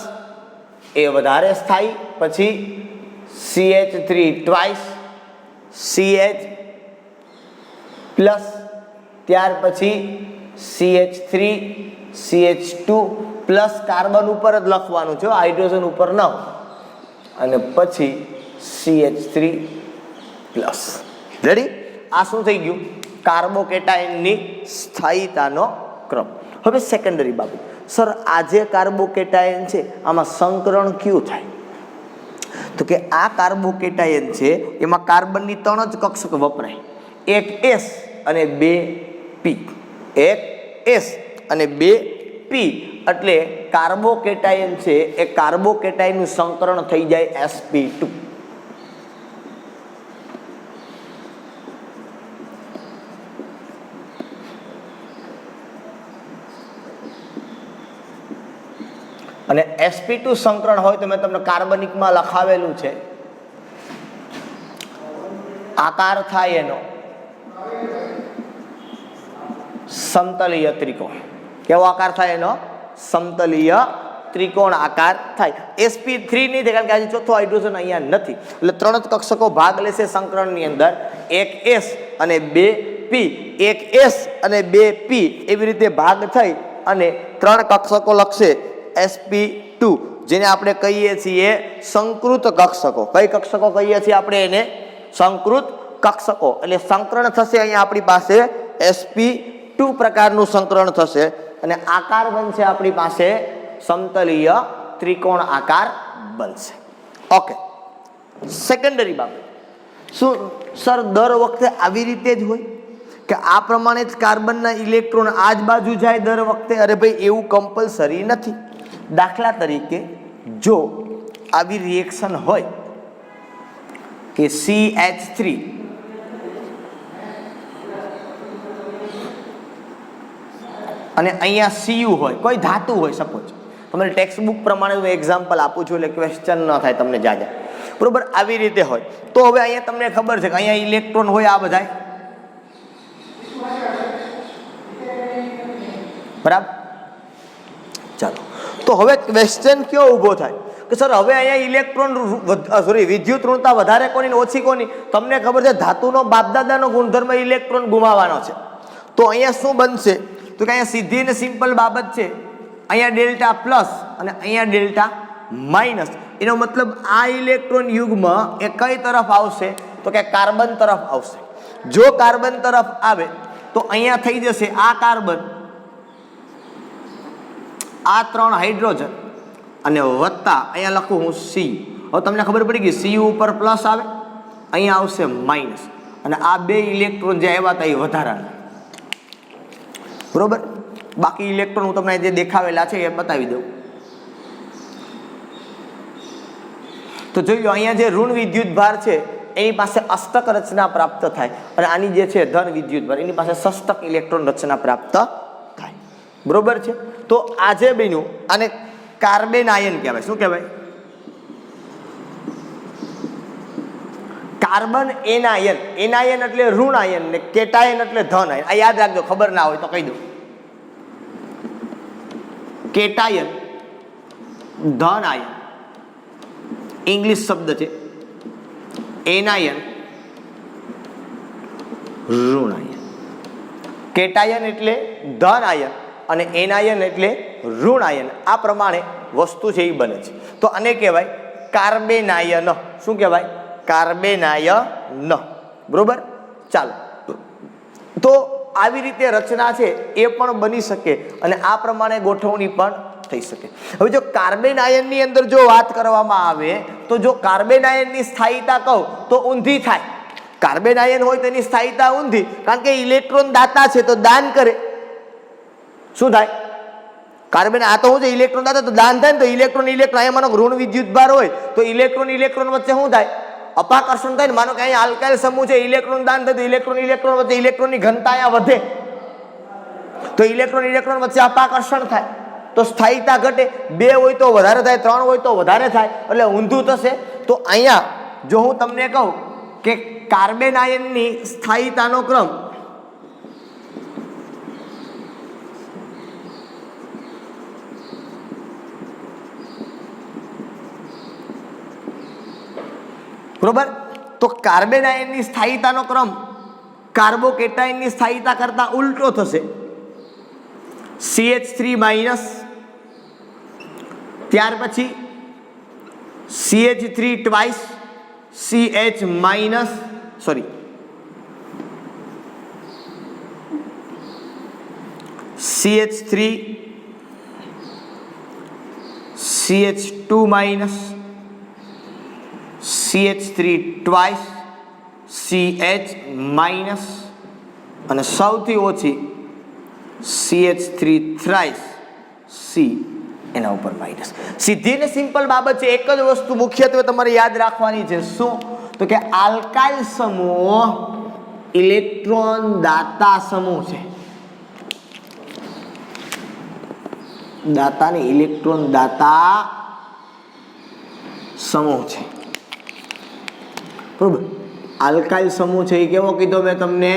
એ વધારે સ્થાયી, પછી CH3 ટ્વાઇસ, CH પ્લસ, ત્યાર પછી CH3, CH2 પ્લસ, કાર્બન ઉપર જ લખવાનું છે, હાઇડ્રોજન ઉપર ન, અને પછી CH3 પ્લસ. રેડી? આ શું થઈ ગયું? કાર્બોકેટાયનની સ્થાયીતાનો ક્રમ. હવે સેકન્ડરી બાબત, સર આ જે કાર્બોકેટાયન છે આમાં સંકરણ કયું થાય? તો કે આ કાર્બોકેટાયન છે એમાં કાર્બનની 3 જ કક્ષક વપરાય, એક S અને 2 P, એક S અને 2 P. એટલે કાર્બોકેટાયન છે એ કાર્બોકેટાયનનું સંકરણ થઈ જાય sp2. અને sp2 સંકરણ હોય તો મેં તમને કાર્બનિકમાં લખાવેલું છે, આકાર થાય એનો સમતલીય ત્રિકોણ. કેવો આકાર થાય એનો? સમતલીય ત્રિકોણ આકાર થાય. sp3 નહીં થાય કારણ કે આજે ચોથો હાઇડ્રોજન અહીંયા નથી, એટલે 3 જ કક્ષકો ભાગ લેશે સંકરણની અંદર, એક S અને 2 P, એક S અને 2 P, એવી રીતે ભાગ થઈ અને 3 કક્ષકો લખશે sp2, જેને આપણે કહીએ છીએ સંકૃત કક્ષકો. કઈ કક્ષકો કહીએ છીએ આપણે એને? સંકૃત કક્ષકો. એટલે સંકરણ થશે અહીંયા આપણી પાસે sp2 પ્રકારનું સંકરણ થશે અને આકાર બનશે આપણી પાસે સમતલીય ત્રિકોણ આકાર બનશે. ઓકે, સેકન્ડરી બાબત, શું સર દર વખતે આવી રીતે જ હોય કે આ પ્રમાણે જ કાર્બનના ઇલેક્ટ્રોન આ જ બાજુ જાય દર વખતે? અરે ભાઈ, એવું કમ્પલસરી નથી. દાખલા તરીકે જો આવી રિએક્શન હોય કે CH3 અને અહીંયા Cu હોય, કોઈ ધાતુ હોય, સપોઝ તમને ટેક્સ્ટ બુક પ્રમાણે હું એક્ઝામ્પલ આપું છું એટલે ક્વેશ્ચન ન થાય તમને જાજા, બરોબર? આવી રીતે હોય તો હવે અહીંયા તમને ખબર છે કે અહીંયા ઇલેક્ટ્રોન હોય આ બધા, બરાબર? ચાલો, તો હવે ક્વેશ્ચન કયો ઊભો થાય કે સર હવે અહીંયા ઇલેક્ટ્રોન વિદ્યુત ઋણતા વધારે કોની ને ઓછી કોની? તમને ખબર છે ધાતુનો બાપદાદાનો ગુણધર્મ ઇલેક્ટ્રોન ગુમાવવાનો છે, તો અહીંયા શું બનશે? તો કે અહીંયા સીધી ને સિમ્પલ બાબત છે, અહીંયા ડેલ્ટા પ્લસ અને અહીંયા ડેલ્ટા માઇનસ. એનો મતલબ આ ઇલેક્ટ્રોન યુગ્મ એ કઈ તરફ આવશે? તો કે કાર્બન તરફ આવશે. જો કાર્બન તરફ આવે તો અહીંયા થઈ જશે આ કાર્બન, આ 3 હાઇડ્રોજન અને વત્તા અહીંયા લખું હું C. હવે તમને ખબર પડી ગઈ, Cu ઉપર પ્લસ આવે, અહીંયા આવશે માઇનસ, અને આ 2 ઇલેક્ટ્રોન જે આવ્યા હતા એ વધારાના, બરોબર? બાકી ઇલેક્ટ્રોન હું તમને જે દેખાવેલા છે એ બતાવી દઉં. તો જોઈ લો, અહીંયા જે ઋણ વિદ્યુત ભાર છે એની પાસે અષ્ટક રચના પ્રાપ્ત થાય અને આની જે છે ધન વિદ્યુતભાર એની પાસે ષષ્ટક ઇલેક્ટ્રોન રચના પ્રાપ્ત થાય. બરોબર છે. તો આજે બન્યું આને કાર્બન આયન કહેવાય. શું કહેવાય? Carbon anion. એનાયન એટલે ઋણ આયન ને કેટાયન એટલે ધન આયન. આ યાદ રાખજો, ખબર ના હોય તો કહી દઉં. કેટાયન ધન આયન ઇંગ્લિશ શબ્દ છે, એનાયન ઋણ આયન. કેટાયન એટલે ધન આયન અને એનાયન એટલે ઋણ આયન. આ પ્રમાણે વસ્તુ છે એ બને છે. તો આને કહેવાય કાર્બેનાયન. શું કહેવાય? કાર્બેનાયન. બરોબર. ચાલો, તો આવી રીતે રચના છે એ પણ બની શકે અને આ પ્રમાણે ગોઠવણી પણ થઈ શકે. હવે જો કાર્બન આયનની અંદર જો વાત કરવામાં આવે તો જો કાર્બન આયનની સ્થાયીતા કહું તો ઊંધી થાય. કાર્બન આયન હોય તેની સ્થાયીતા ઊંધી, કારણ કે ઇલેક્ટ્રોન દાતા છે તો દાન કરે. શું થાય? કાર્બન આ તો શું છે? ઇલેક્ટ્રોન દાતા તો દાન થાય ને. તો ઇલેક્ટ્રોન અહીંયા માનો ઋણ વિદ્યુતભાર હોય તો ઇલેક્ટ્રોન વચ્ચે શું થાય? અપાકર્ષણ થાય ને. માનો કે અહીંયા આલ્કાઇલ સમૂહ છે, ઇલેક્ટ્રોન દાન થાય તો ઇલેક્ટ્રોન વચ્ચે ઇલેક્ટ્રોનની ઘનતા અહીંયા વધે તો ઇલેક્ટ્રોન વચ્ચે અપાકર્ષણ થાય તો સ્થાયીતા ઘટે. 2 હોય તો વધારે થાય, 3 હોય તો વધારે થાય, એટલે ઊંધું થશે. તો અહીંયા જો હું તમને કહું કે કાર્બન આયનની સ્થાયીતાનો ક્રમ બરોબર, તો કાર્બન આયનની સ્થાયીતાનો ક્રમ કાર્બોકેટાયનની સ્થાયીતા કરતા ઉલટો થશે. CH3- ત્યાર પછી CH3 twice CH minus CH3 CH2 minus CH3 twice CH minus અને સૌથી ઓછી CH3 થ્રાઇસ C એના ઉપર માઇનસ. સીધી ને સિમ્પલ બાબત છે. એક જ વસ્તુ મુખ્યત્વે તમારે યાદ રાખવાની છે. શું? તો કે આલ્કાઇલ સમૂહ ઇલેક્ટ્રોન દાતા સમૂહ છે. દાતાની ઇલેક્ટ્રોન દાતા સમૂહ છે. બરોબર. આલ્કાઇલ સમૂહ છે એ કેવો કીધો મેં તમને?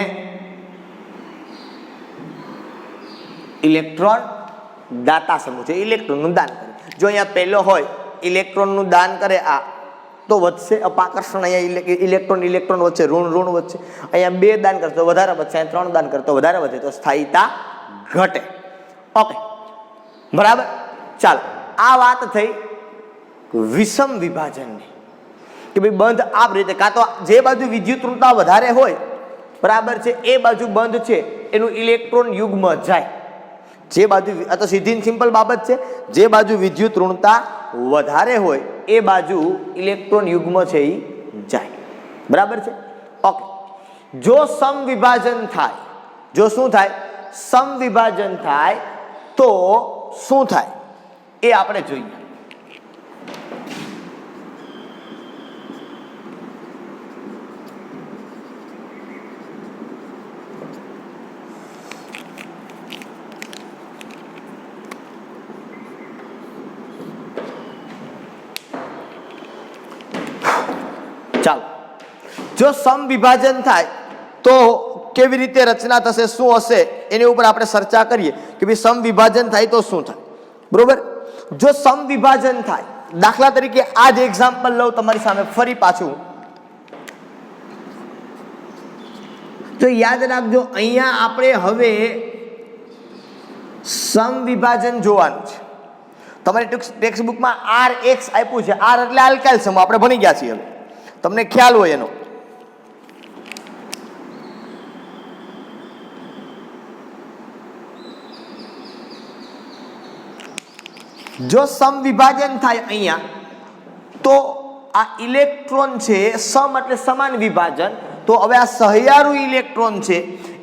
ઇલેક્ટ્રોન દાતા સમૂહ છે. ઇલેક્ટ્રોનનું દાન કરે. જો અહીંયા પહેલો હોય ઇલેક્ટ્રોનનું દાન કરે આ તો વધશે અપાકર્ષણ. અહીંયા ઇલેક્ટ્રોન વચ્ચે ઋણ વચ્ચે. અહીંયા 2 દાન કરશે તો વધારે વધશે, અહીંયા 3 દાન કરતો વધારે વધે તો સ્થાયીતા ઘટે. ઓકે, બરાબર. ચાલો, આ વાત થઈ વિષમ વિભાજનની કે ભાઈ બંધ આ રીતે કાં તો જે બાજુ વિદ્યુત ઋણતા વધારે હોય બરાબર છે એ બાજુ બંધ છે એનું ઇલેક્ટ્રોન યુગ્મ જાય. જે બાજુ આ તો સીધી સિમ્પલ બાબત છે. જે બાજુ વિદ્યુત ઋણતા વધારે હોય એ બાજુ ઇલેક્ટ્રોન યુગ્મ છે એ જાય. બરાબર છે. ઓકે, જો સમવિભાજન થાય, જો શું થાય? સમવિભાજન થાય તો શું થાય એ આપણે જોઈએ. ચાલો, જો સમવિભાજન થાય તો કેવી રીતે રચના થશે, શું હશે એની ઉપર આપણે ચર્ચા કરીએ કે ભાઈ સમવિભાજન થાય તો શું થાય. બરોબર. જો સમવિભાજન થાય, દાખલા તરીકે આ જ એક્ઝામ્પલ લઉં તમારી સામે ફરી પાછું, તો યાદ રાખજો અહીંયા આપણે હવે સમવિભાજન જોવાનું છે. તમારી ટેક્સ્ટ બુકમાં RX આપ્યું છે. R એટલે આલ્કાઇલ સમૂહ, આપણે ભણી ગયા છીએ. હવે તમને ખ્યાલ હોય એનો. જો સમવિભાજન થાય અહીંયા તો આ ઇલેક્ટ્રોન છે, સમ એટલે સમાન વિભાજન, તો હવે આ સહિયારુ ઇલેક્ટ્રોન છે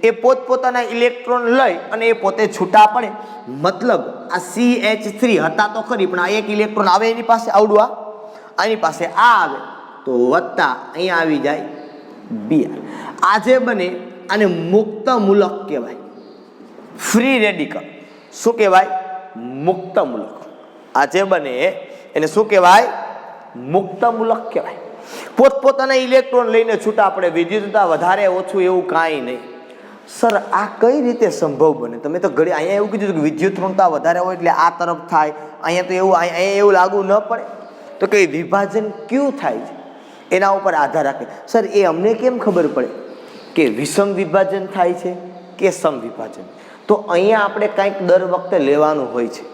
એ પોતપોતાના ઇલેક્ટ્રોન લઈ અને એ પોતે છૂટા પડે. મતલબ આ CH3 હતા તો ખરી, પણ આ એક ઇલેક્ટ્રોન આવે એની પાસે આવડું, આની પાસે આ આવે, તો તો વત્તા અહીંયા આવી જાય Br. આ જે બને આને મુક્ત મૂલક કહેવાય, ફ્રી રેડિકલ. શું કહેવાય? મુક્ત મૂલક. આ જે બને એને શું કહેવાય? મુક્ત મૂલક કહેવાય. પોતપોતાના ઇલેક્ટ્રોન લઈને છૂટા પડે, વિદ્યુતતા વધારે ઓછું એવું કાંઈ નહીં. સર આ કઈ રીતે સંભવ બને? તમે તો ઘડી અહીંયા એવું કીધું કે વિદ્યુતઋણતા વધારે હોય એટલે આ તરફ થાય, અહીંયા તો એવું અહીંયા એવું લાગુ ન પડે. તો કે વિભાજન ક્યું થાય છે એના ઉપર આધાર રાખે. સર એ અમને કેમ ખબર પડે કે વિષમ વિભાજન થાય છે કે સમ વિભાજન? તો અહીંયા આપણે કંઈક દર વખતે લેવાનું હોય છે,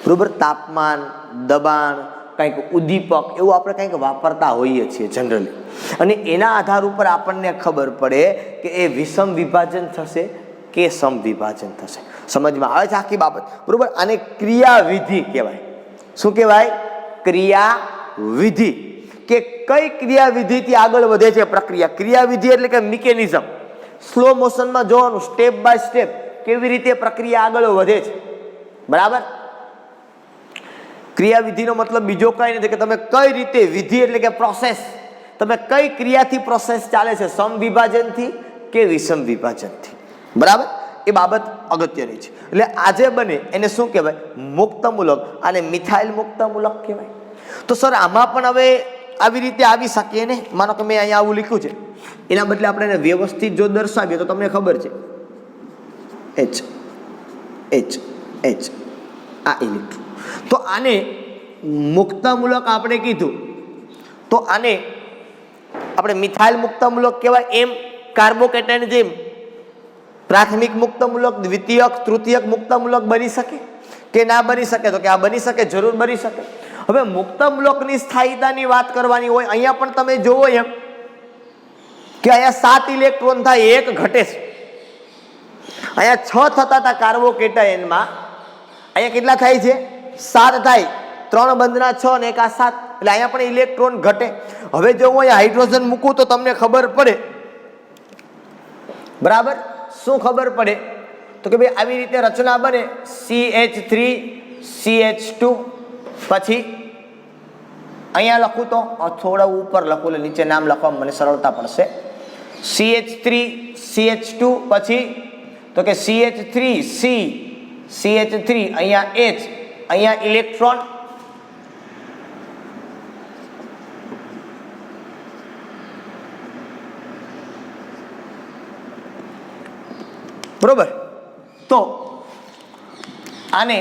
બરોબર? તાપમાન, દબાણ, કંઈક ઉદ્દીપક એવું આપણે કંઈક વાપરતા હોઈએ છીએ જનરલી, અને એના આધાર ઉપર આપણને ખબર પડે કે એ વિષમ વિભાજન થશે કે સમ વિભાજન થશે. સમજમાં આવે છે આખી બાબત, બરોબર? આને ક્રિયાવિધિ કહેવાય. શું કહેવાય? ક્રિયાવિધિ. કે કઈ ક્રિયાવિધિથી આગળ વધે છે પ્રક્રિયા. ક્રિયાવિધિ એટલે કે મિકેનિઝમ. સ્લો મોશનમાં જોવાનું, સ્ટેપ બાય સ્ટેપ કેવી રીતે પ્રક્રિયા આગળ વધે છે, બરાબર? ક્રિયાવિધિનો મતલબ બીજો કઈ નથી કે તમે કઈ રીતે, વિધિ એટલે કે પ્રોસેસ, તમે કઈ ક્રિયાથી પ્રોસેસ ચાલે છે, સમ વિભાજનથી કે વિષમ વિભાજનથી, બરાબર? એ બાબત અગત્યની છે. એટલે આજે બને એને શું કહેવાય? મુક્ત મૂલક. અને મિથાઇલ મુક્ત મૂલક કહેવાય. તો સર આમાં પણ હવે આવી રીતે આવી શકીએ ને? માનો કે મેં અહીંયા આવું લખ્યું છે, એના બદલે આપણે એને વ્યવસ્થિત જો દર્શાવીએ તો તમને ખબર છે H H H આ ઇલેક્ટ્રોન. તો આને મુક્ત મૂલક આપણે કીધું, તો આને આપણે મિથાઇલ મુક્ત મૂલક કહેવાય. એમ કાર્બોકેટાયન જેમ પ્રાથમિક મુક્ત મૂલક, દ્વિતીયક, તૃતીયક મુક્ત મૂલક બની શકે કે ના બની શકે? તો કે આ બની શકે, જરૂર બની શકે. હવે મુક્ત મૂલકની સ્થાયીતાની વાત કરવાની હોય, અહીંયા પણ તમે જોવો એમ કે અહીંયા 7 ઇલેક્ટ્રોન થાય, 1 ઘટે છે. અહીંયા 6 થતા હતા કાર્બોકેટાયનમાં, અહીંયા કેટલા થાય છે? 7 થાય. 3 બંધના 6 અને 1 આ 7, એટલે અહીંયા પણ ઇલેક્ટ્રોન ઘટે. હવે જો હું અહીંયા હાઇડ્રોજન મૂકું તો તમને ખબર પડે, બરાબર? શું ખબર પડે? તો કે ભાઈ આવી રીતે રચના બને CH3 CH2. પછી અહીંયા લખું તો થોડા ઉપર લખું, એટલે નીચે નામ લખવામાં મને સરળતા પડશે. CH3 CH2 પછી તો કે CH3 C CH3, અહીંયા H, અહીંયા ઇલેક્ટ્રોન, બરોબર? તો આને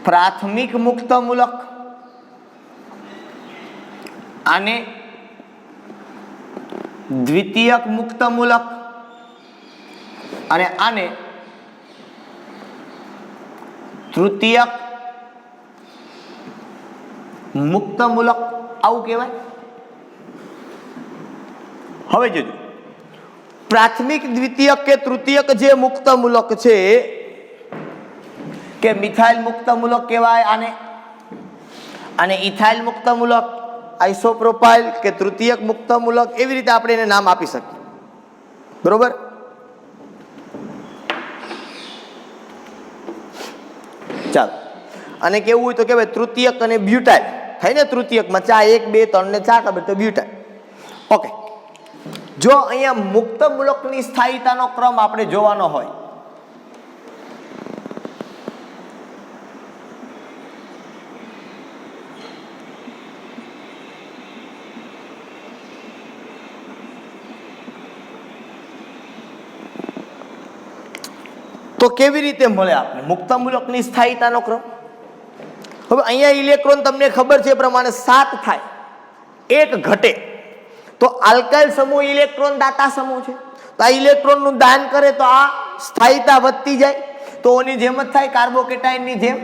પ્રાથમિક મુક્ત મૂલક, આને દ્વિતીયક મુક્ત મૂલક, અને આને તૃતીયક મુક્ત મૂલક આવું કહેવાય. હવે જોજો, પ્રાથમિક, દ્વિતીયક કે તૃતીયક જે મુક્ત મૂલક છે કે મિથાઇલ મુક્ત મૂલક કહેવાય આને, અને ઇથાઇલ મુક્ત મૂલક, આઇસોપ્રોપાઇલ કે તૃતીયક મુક્ત મૂલક, એવી રીતે આપણે એને નામ આપી શકીએ, બરોબર? ચાલો, અને કેવું હોય તો કહેવાય તૃતીયક અને બ્યુટાઇલ થાય ને. તૃતીયકમાં 1 2 3 ને 4 ખબર તો બ્યુટાઇલ. ઓકે, જો અહીંયા મુક્ત મૂલકની સ્થાયીતાનો ક્રમ આપણે જોવાનો હોય, તો કેવી રીતે મળે આપણે મુક્ત મૂલકની સ્થાયીતાનો ક્રમ? હવે અહીંયા ઇલેક્ટ્રોન તમને ખબર છે એ પ્રમાણે 7 થાય, 1 ઘટે. તો આલ્કાઇલ સમૂહ ઇલેક્ટ્રોન દાતા સમૂહ છે, તો આ ઇલેક્ટ્રોનનું દાન કરે તો આ સ્થાયીતા વધતી જાય. તો ઓની જેમ જ થાય, કાર્બોકેટાયનની જેમ.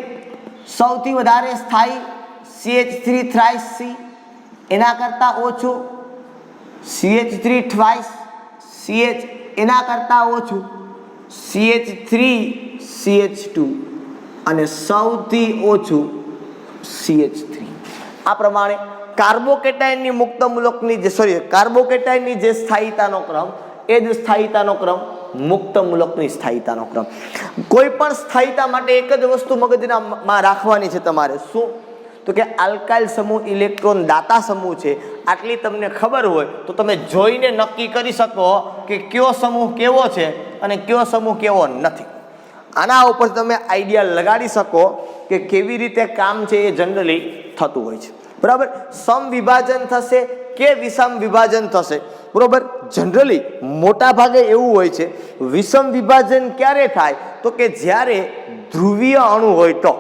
સૌથી વધારે સ્થાયી CH3 થ્રાઇસ C, એના કરતા ઓછું CH3 ટ્વાઇસ CH, એના કરતા ઓછું CH3 CH2, અને સૌથી ઓછું CH3. આ પ્રમાણે કાર્બોકેટાયનની મુક્ત મૂલકની કાર્બોકેટાયનની જે સ્થાયીતાનો ક્રમ, એ જ સ્થાયીતાનો ક્રમ મુક્ત મૂલકની સ્થાયીતાનો ક્રમ. કોઈ પણ સ્થાયીતા માટે એક જ વસ્તુ મગજમાં રાખવાની છે તમારે. શું? તો કે આલ્કાઇલ સમૂહ ઇલેક્ટ્રોન દાતા સમૂહ છે. આટલી તમને ખબર હોય તો તમે જોઈને નક્કી કરી શકો કે કયો સમૂહ કેવો છે અને કયો સમૂહ કેવો નથી. આના ઉપર તમે આઈડિયા લગાડી શકો કે કેવી રીતે કામ છે એ જનરલી થતું હોય છે. બરાબર. સમ વિભાજન થશે કે વિષમ વિભાજન થશે. બરોબર. જનરલી મોટા ભાગે એવું હોય છે વિષમ વિભાજન ક્યારે થાય તો કે જ્યારે ધ્રુવીય અણુ હોય તો.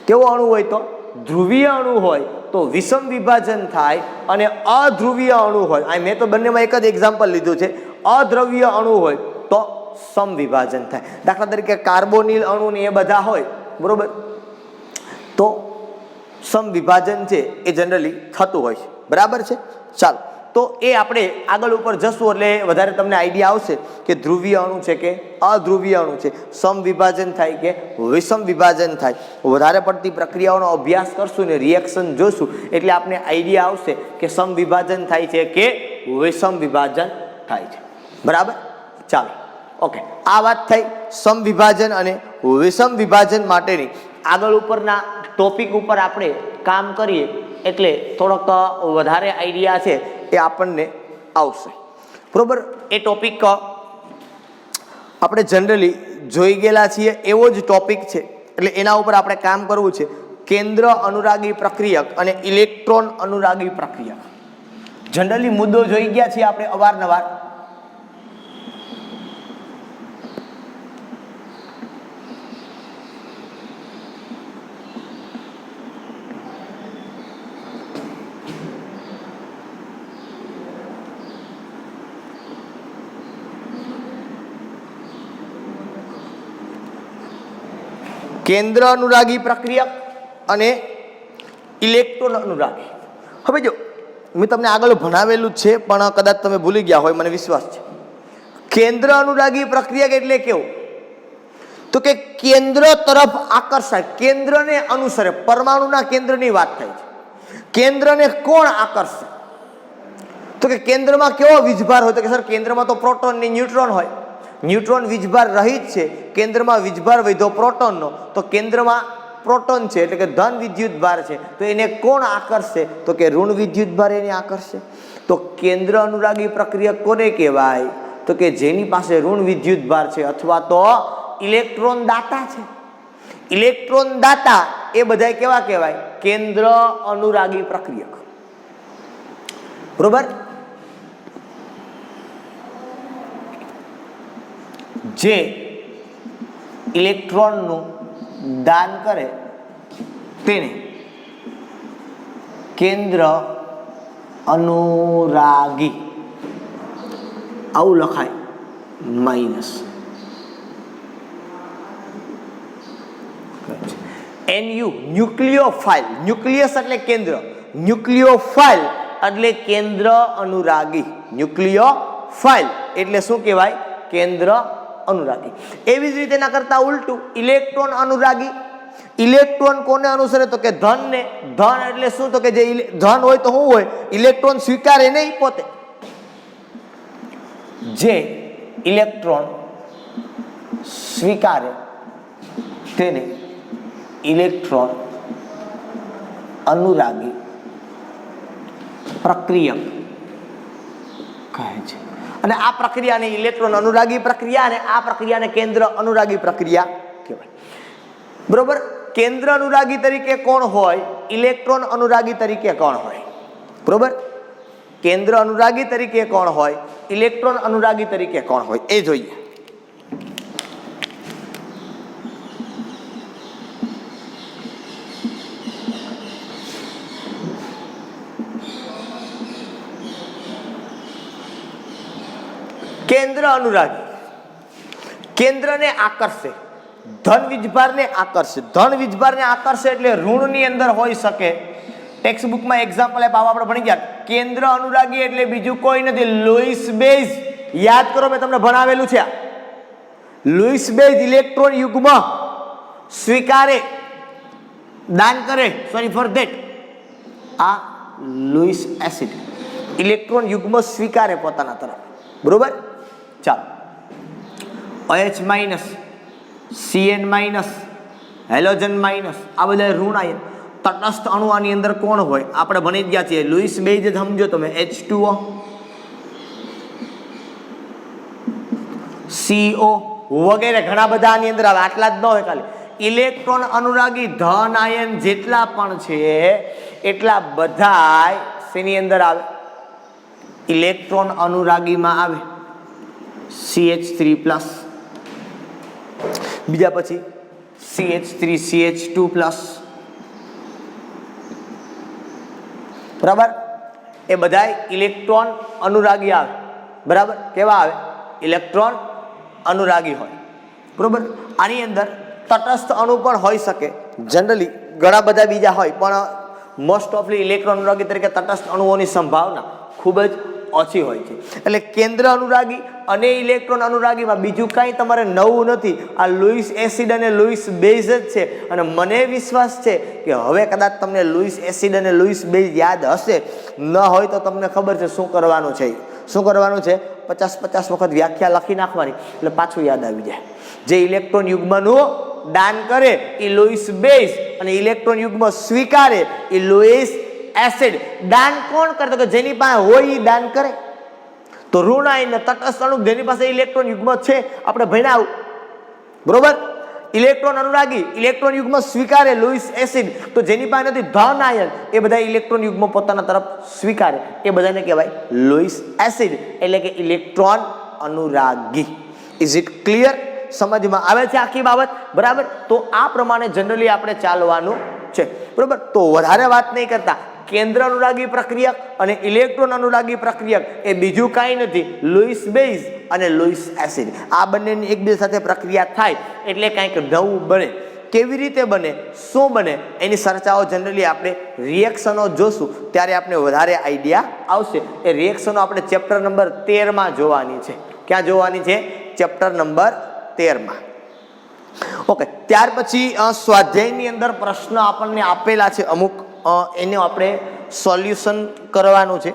કેવો અણુ હોય તો? ધ્રુવીય અણુ હોય તો વિષમ વિભાજન થાય અને અધ્રુવીય અણુ હોય, આ મેં તો બંનેમાં એક જ એક્ઝામ્પલ લીધું છે, અદ્રવ્ય અણુ હોય તો સમ વિભાજન થાય. દાખલા તરીકે કાર્બોનિલ અણુ ને એ બધા હોય, બરોબર, તો સમ વિભાજન છે એ જનરલી થતું હોય છે. બરાબર છે. ચાલો, તો એ આપણે આગળ ઉપર જશું એટલે વધારે તમને આઈડિયા આવશે કે ધ્રુવીય અણુ છે કે અધ્રુવીય અણુ છે, સમ વિભાજન થાય કે વિષમ વિભાજન થાય. વધારે પડતી પ્રક્રિયાઓનો અભ્યાસ કરશું ને રિએક્શન જોશું એટલે આપણે આઈડિયા આવશે કે સમ વિભાજન થાય છે કે વિષમ વિભાજન થાય છે. બરાબર. ચાલો, ઓકે, આ વાત થઈ સમ વિભાજન અને વિષમ વિભાજન માટેની. આગળ ઉપરના ટોપિક ઉપર આપણે કામ કરીએ એટલે થોડોક વધારે આઈડિયા છે એ આપણને આવશે. બરોબર. એ ટોપિક આપણે જનરલી જોઈ ગયેલા છીએ એવો જ ટોપિક છે એટલે એના ઉપર આપણે કામ કરવું છે. કેન્દ્ર અનુરાગી પ્રક્રિયક અને ઇલેક્ટ્રોન અનુરાગી પ્રક્રિયક. જનરલી મુદ્દો જોઈ ગયા છીએ આપણે અવારનવાર. કેન્દ્ર અનુરાગી પ્રક્રિયક અને ઇલેક્ટ્રોન અનુરાગી. હવે જો મેં તમને આગળ ભણાવેલું જ છે પણ કદાચ તમે ભૂલી ગયા હોય, મને વિશ્વાસ છે. કેન્દ્ર અનુરાગી પ્રક્રિયક એટલે કેવું તો કે કેન્દ્ર તરફ આકર્ષાય, કેન્દ્રને અનુસરે. પરમાણુના કેન્દ્રની વાત થાય છે. કેન્દ્રને કોણ આકર્ષે તો કે કેન્દ્રમાં કેવો વીજભાર હોય તો કે સર કેન્દ્રમાં તો પ્રોટોન ને ન્યુટ્રોન હોય. ન્યુટ્રોન વીજભાર રહિત છે, કેન્દ્રમાં વીજભાર વધ્યો પ્રોટોનનો, તો કેન્દ્રમાં પ્રોટોન છે એટલે કે ધન વિદ્યુત ભાર છે, તો એને કોણ આકર્ષે તો કે ઋણ વિદ્યુત ભાર એને આકર્ષે. તો કેન્દ્ર અનુરાગી પ્રક્રિયક કોને કહેવાય તો કે જેની પાસે ઋણ વિદ્યુત ભાર છે અથવા તો ઇલેક્ટ્રોન દાતા છે. ઇલેક્ટ્રોન દાતા એ બધા કેવા કહેવાય? કેન્દ્ર અનુરાગી પ્રક્રિયક. બરોબર. જે ઇલેક્ટ્રોનનું દાન કરે તેને કેન્દ્ર અનુરાગી આવું લખાય માઇનસ. NU ન્યુક્લિયોફાઇલ. ન્યુક્લિયસ એટલે કેન્દ્ર, ન્યુક્લિયોફાઇલ એટલે કેન્દ્ર અનુરાગી. ન્યુક્લિયોફાઇલ એટલે શું કહેવાય? કેન્દ્ર અનુરાગી. એવી જ રીતે ના કરતા ઉલટું ઇલેક્ટ્રોન અનુરાગી. ઇલેક્ટ્રોન કોને અનુસરે તો કે ધન ને. ધન એટલે શું તો કે જે ધન હોય તો શું હોય? ઇલેક્ટ્રોન સ્વીકારે નહીં પોતે. જે ઇલેક્ટ્રોન સ્વીકારે તેને ઇલેક્ટ્રોન અનુરાગી પ્રક્રિયક કહે છે. અને આ પ્રક્રિયાને ઇલેક્ટ્રોન અનુરાગી પ્રક્રિયા અને આ પ્રક્રિયાને કેન્દ્ર અનુરાગી પ્રક્રિયા કહેવાય. બરોબર. કેન્દ્ર અનુરાગી તરીકે કોણ હોય? ઇલેક્ટ્રોન અનુરાગી તરીકે કોણ હોય? બરોબર. કેન્દ્ર અનુરાગી તરીકે કોણ હોય? ઇલેક્ટ્રોન અનુરાગી તરીકે કોણ હોય એ જોઈએ. કેન્દ્ર અનુરાગી કેન્દ્રને આકર્ષે, ધન વીજભારને આકર્ષે. ધન વીજભારને આકર્ષે એટલે ઋણની અંદર હોઈ શકે. ટેક્સ્ટ બુકમાં એક્ઝામ્પલ આપ્યા આપણે ભણી ગયા. કેન્દ્ર અનુરાગી એટલે બીજું કોઈ નથી, લુઈસ બેઝ. યાદ કરો, મેં તમને ભણાવેલું છે. લુઈસ બેઝ ઇલેક્ટ્રોન યુગ્મ સ્વીકારે, દાન કરે, સોરી ફોર ધેટ, આ લુઈસ એસિડ ઇલેક્ટ્રોન યુગ્મ સ્વીકારે પોતાના તરફ. બરોબર. ચાલો, OH minus, CN minus, halogen minus, આ બધા ઋણ આયન. તટસ્થ અણુ આની અંદર કોણ હોય? આપણે ભણી ગયા છીએ લુઈસ બેઝ સમજો તમે, H2O, CO વગેરે ઘણા બધા આની અંદર આવે, આટલા જ ન હોય ખાલી. ઇલેક્ટ્રોન અનુરાગી ધન આયન જેટલા પણ છે એટલા બધા શેની અંદર આવે? ઇલેક્ટ્રોન અનુરાગીમાં આવે, CH3+, બીજા પછી CH3 CH2+, બરાબર. એ બધા ઇલેક્ટ્રોન અનુરાગી આવે, બરાબર. કેવા આવે? ઇલેક્ટ્રોન અનુરાગી હોય, બરોબર. આની અંદર તટસ્થ અણુ પણ હોઈ શકે, જનરલી ઘણા બધા બીજા હોય, પણ મોસ્ટ ઓફલી ઇલેક્ટ્રોન અનુરાગી તરીકે તટસ્થ અણુઓની સંભાવના ખૂબ જ ઓછી હોય છે. એટલે કેન્દ્ર અનુરાગી અને ઇલેક્ટ્રોન અનુરાગીમાં બીજું કાંઈ તમારે નવું નથી. આ લુઈસ એસિડ અને લુઈસ બેઝ જ છે. અને મને વિશ્વાસ છે કે હવે કદાચ તમને લુઈસ એસિડ અને લુઈસ બેઝ યાદ હશે, ન હોય તો તમને ખબર છે શું કરવાનું છે. શું કરવાનું છે? 50 વખત વ્યાખ્યા લખી નાખવાની, એટલે પાછું યાદ આવી જાય. જે ઇલેક્ટ્રોન યુગ્મનું દાન કરે એ લુઈસ બેઝ, અને ઇલેક્ટ્રોન યુગ્મ સ્વીકારે એ લુઈસ એસિડ. દાન કોણ કરે? તો કે જેની પાસે હોય એ દાન કરે. તો ઋણ આયન તટસ્થ અણુ જેની પાસે ઇલેક્ટ્રોન યુગ્મ છે, આપણે ભણ્યા, બરોબર. ઇલેક્ટ્રોન અનુરાગી, ઇલેક્ટ્રોન યુગ્મ સ્વીકારે લુઈસ એસિડ. તો જેની પાસે નથી ધન આયન, એ બધા ઇલેક્ટ્રોન યુગ્મ પોતાના તરફ સ્વીકારે, એ બધાને કહેવાય લુઈસ એસિડ, એટલે કે ઇલેક્ટ્રોન અનુરાગી. Is it clear? સમજમાં આવે છે આખી બાબત? બરાબર. તો આ પ્રમાણે જનરલી આપણે ચાલવાનું છે, બરોબર. તો વધારે વાત નહીં કરતા, કેન્દ્ર અનુરાગી પ્રક્રિયક અને ઇલેક્ટ્રોન અનુરાગી પ્રક્રિયક એ બીજું કાંઈ નથી, લુઈસ બેઝ અને લુઈસ એસિડ. આ બંનેની એકબીજા સાથે પ્રક્રિયા થાય એટલે કાંઈક નવું બને. કેવી રીતે બને, શું બને, એની ચર્ચાઓ જનરલી આપણે રિએક્શનો જોશું ત્યારે આપણે વધારે આઈડિયા આવશે. એ રિએક્શનો આપણે ચેપ્ટર નંબર 13માં જોવાની છે. ક્યાં જોવાની છે? ચેપ્ટર નંબર 13માં. ઓકે. ત્યાર પછી સ્વાધ્યાયની અંદર પ્રશ્ન આપણને આપેલા છે અમુક, એનું આપણે સોલ્યુશન કરવાનું છે.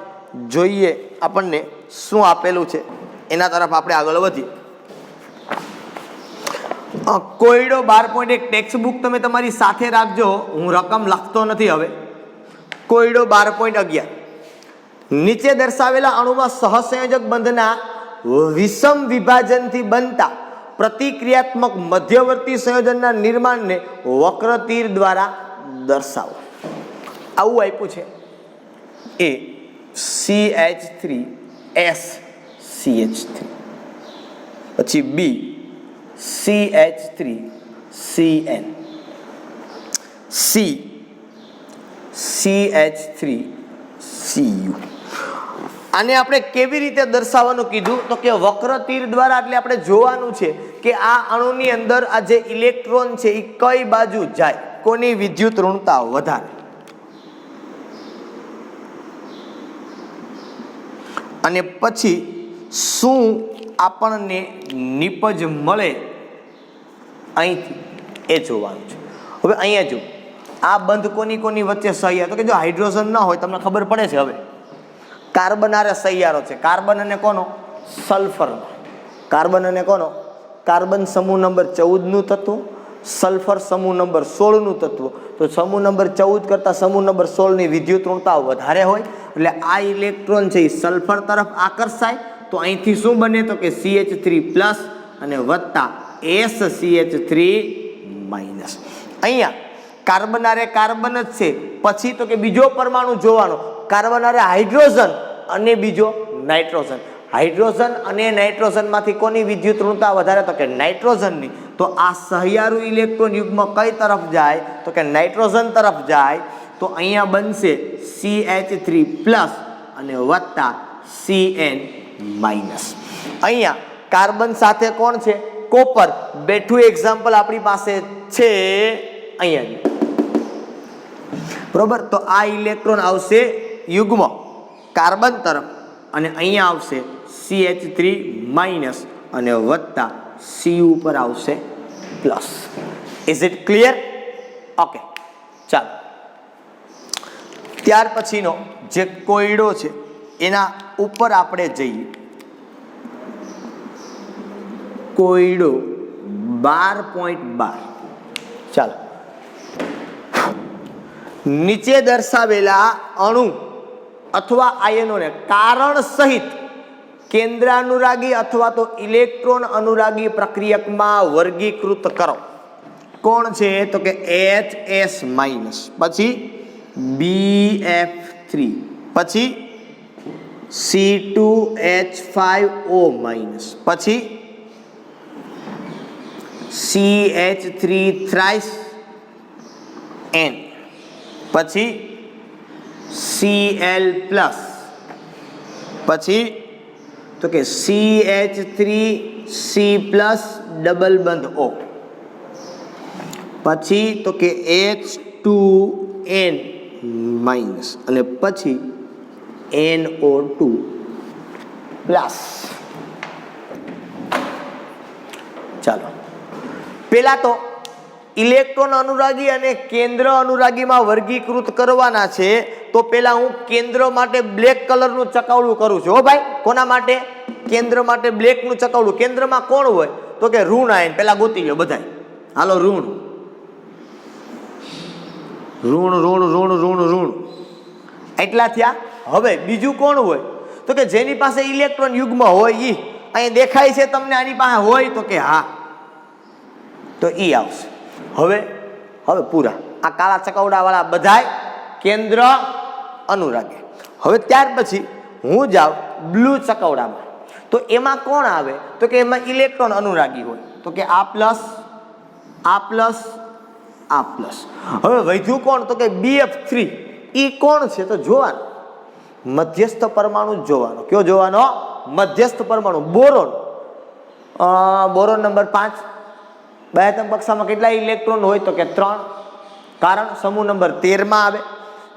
જોઈએ આપણને શું આપેલું છે, એના તરફ આપણે આગળ વધીએ. કોયડો 12.1 ટેક્સ્ટ બુક તમે તમારી સાથે રાખજો, હું રકમ લખતો નથી હવે. કોયડો 12.11 નીચે દર્શાવેલા અણુમાં સહસંયોજક બંધના વિષમ વિભાજનથી બનતા પ્રતિક્રિયાત્મક મધ્યવર્તી સંયોજનના નિર્માણને વક્ર તીર દ્વારા દર્શાવો. આવું આપ્યું છે. એ CH3S CH3, પછી બી CH3CN, સી CH3Cu. આને આપણે કેવી રીતે દર્શાવવાનું કીધું? તો કે વક્ર તીર દ્વારા. એટલે આપણે જોવાનું છે કે આ અણુની અંદર આ જે ઇલેક્ટ્રોન છે એ કઈ બાજુ જાય, કોની વિદ્યુત ઋણતા વધારે. અને પછી શું આપણને નિપજ મળે અહીંથી, એ જોવાનું છે. હવે અહીંયા જો આ બંધ કોની કોની વચ્ચે સહિયારો, તો કે જો હાઇડ્રોજન ન હોય તમને ખબર પડે છે. હવે કાર્બન આરે સહિયારો છે. કાર્બન અને કોનો? સલ્ફર. કાર્બન અને કોનો? કાર્બન સમૂહ નંબર 14 નું તત્વ, સલ્ફર સમૂહ નંબર 16 નું તત્વ. તો સમૂહ નંબર 14 કરતા સમૂહ નંબર 16 ની વિદ્યુત ઋણતા વધારે હોય, એટલે આ ઇલેક્ટ્રોન છે એ સલ્ફર તરફ આકર્ષાય. તો અહીંથી શું બને? તો કે CH3+ અને વત્તા SCH3-. અહીંયા કાર્બન આરે કાર્બન જ છે, પછી તો કે બીજો પરમાણુ જોવાનો. કાર્બન આરે હાઇડ્રોજન અને બીજો નાઇટ્રોજન. હાઇડ્રોજન અને નાઇટ્રોજનમાંથી કોની વિદ્યુત ઋણતા વધારે? તો કે નાઇટ્રોજનની. તો આ સહિયારુ ઇલેક્ટ્રોન યુગ્મ કઈ તરફ જાય? તો કે નાઇટ્રોજન તરફ જાય. તો અહીંયા બનશે CH3+ અને વત્તા CN-. અહીંયા કાર્બન સાથે કોણ છે? કોપર. બેઠું એક્ઝામ્પલ આપણી પાસે છે અહીંયા, બરોબર. તો આ ઇલેક્ટ્રોન આવશે યુગ્મ કાર્બન તરફ, અને અહીંયા આવશે CH3- અને વત્તા Cu પર આવશે plus. Is it clear? Okay, ચાલો. ત્યાર પછીનો જે કોયડો છે એના ઉપર આપણે જઈએ. કોયડો 12.12. ચાલો, નીચે દર્શાવેલા અણુ અથવા આયનોને કારણ સહિત કેન્દ્ર અનુરાગી અથવા તો ઇલેક્ટ્રોન અનુરાગી પ્રક્રિયકમાં વર્ગીકૃત કરો. કોણ છે? તો કે HS માઇનસ, પછી BF3, પછી C2H5O માઇનસ, પછી CH3 થ્રાઇસ N, પછી Cl પ્લસ, પછી તો કે CH3C પ્લસ ડબલ બંધ O, પછી તો કે H2N માઇનસ અને પછી NO2 પ્લસ. ચાલો પેલા તો ઇલેક્ટ્રોન અનુરાગી અને કેન્દ્ર અનુરાગીમાં વર્ગીકૃત કરવાના છે. તો પેલા હું કેન્દ્ર માટે બ્લેક કલરનું ચકાવડું કરું છું. હો ભાઈ, કોના માટે? કેન્દ્ર માટે બ્લેકનું ચકાવડું. કેન્દ્રમાં કોણ હોય? તો કે ઋણ આયન. પેલા ગોતી લો બધાય. હાલો, ઋણ ઋણ ઋણ ઋણ ઋણ ઋણ એટલા થયા. હવે બીજું કોણ હોય? તો કે જેની પાસે ઇલેક્ટ્રોન યુગ્મ હોય ઈ. અહીં દેખાય છે તમને આની પાસે હોય? તો કે હા, તો ઈ આવશે. હવે પૂરા આ કાળા ચકાવડા વાળા બધાય કેન્દ્ર અનુરાગી. હવે ત્યાર પછી હું જાઉં બ્લુ ચકાવડામાં. તો એમાં કોણ આવે? તો કે એમાં ઇલેક્ટ્રોન અનુરાગી હોય. તો કે આ પ્લસ, આ પ્લસ, આ પ્લસ. હવે વધ્યું કોણ? તો કે BF3. ઈ કોણ છે? તો જોવાનું મધ્યસ્થ પરમાણુ જ જોવાનો. કયો જોવાનો? મધ્યસ્થ પરમાણુ. Boron, boron number 5. બાહ્યતમ કક્ષામાં કેટલા ઇલેક્ટ્રોન હોય? તો કે 3. કારણ સમૂહ નંબર 13 માં આવે.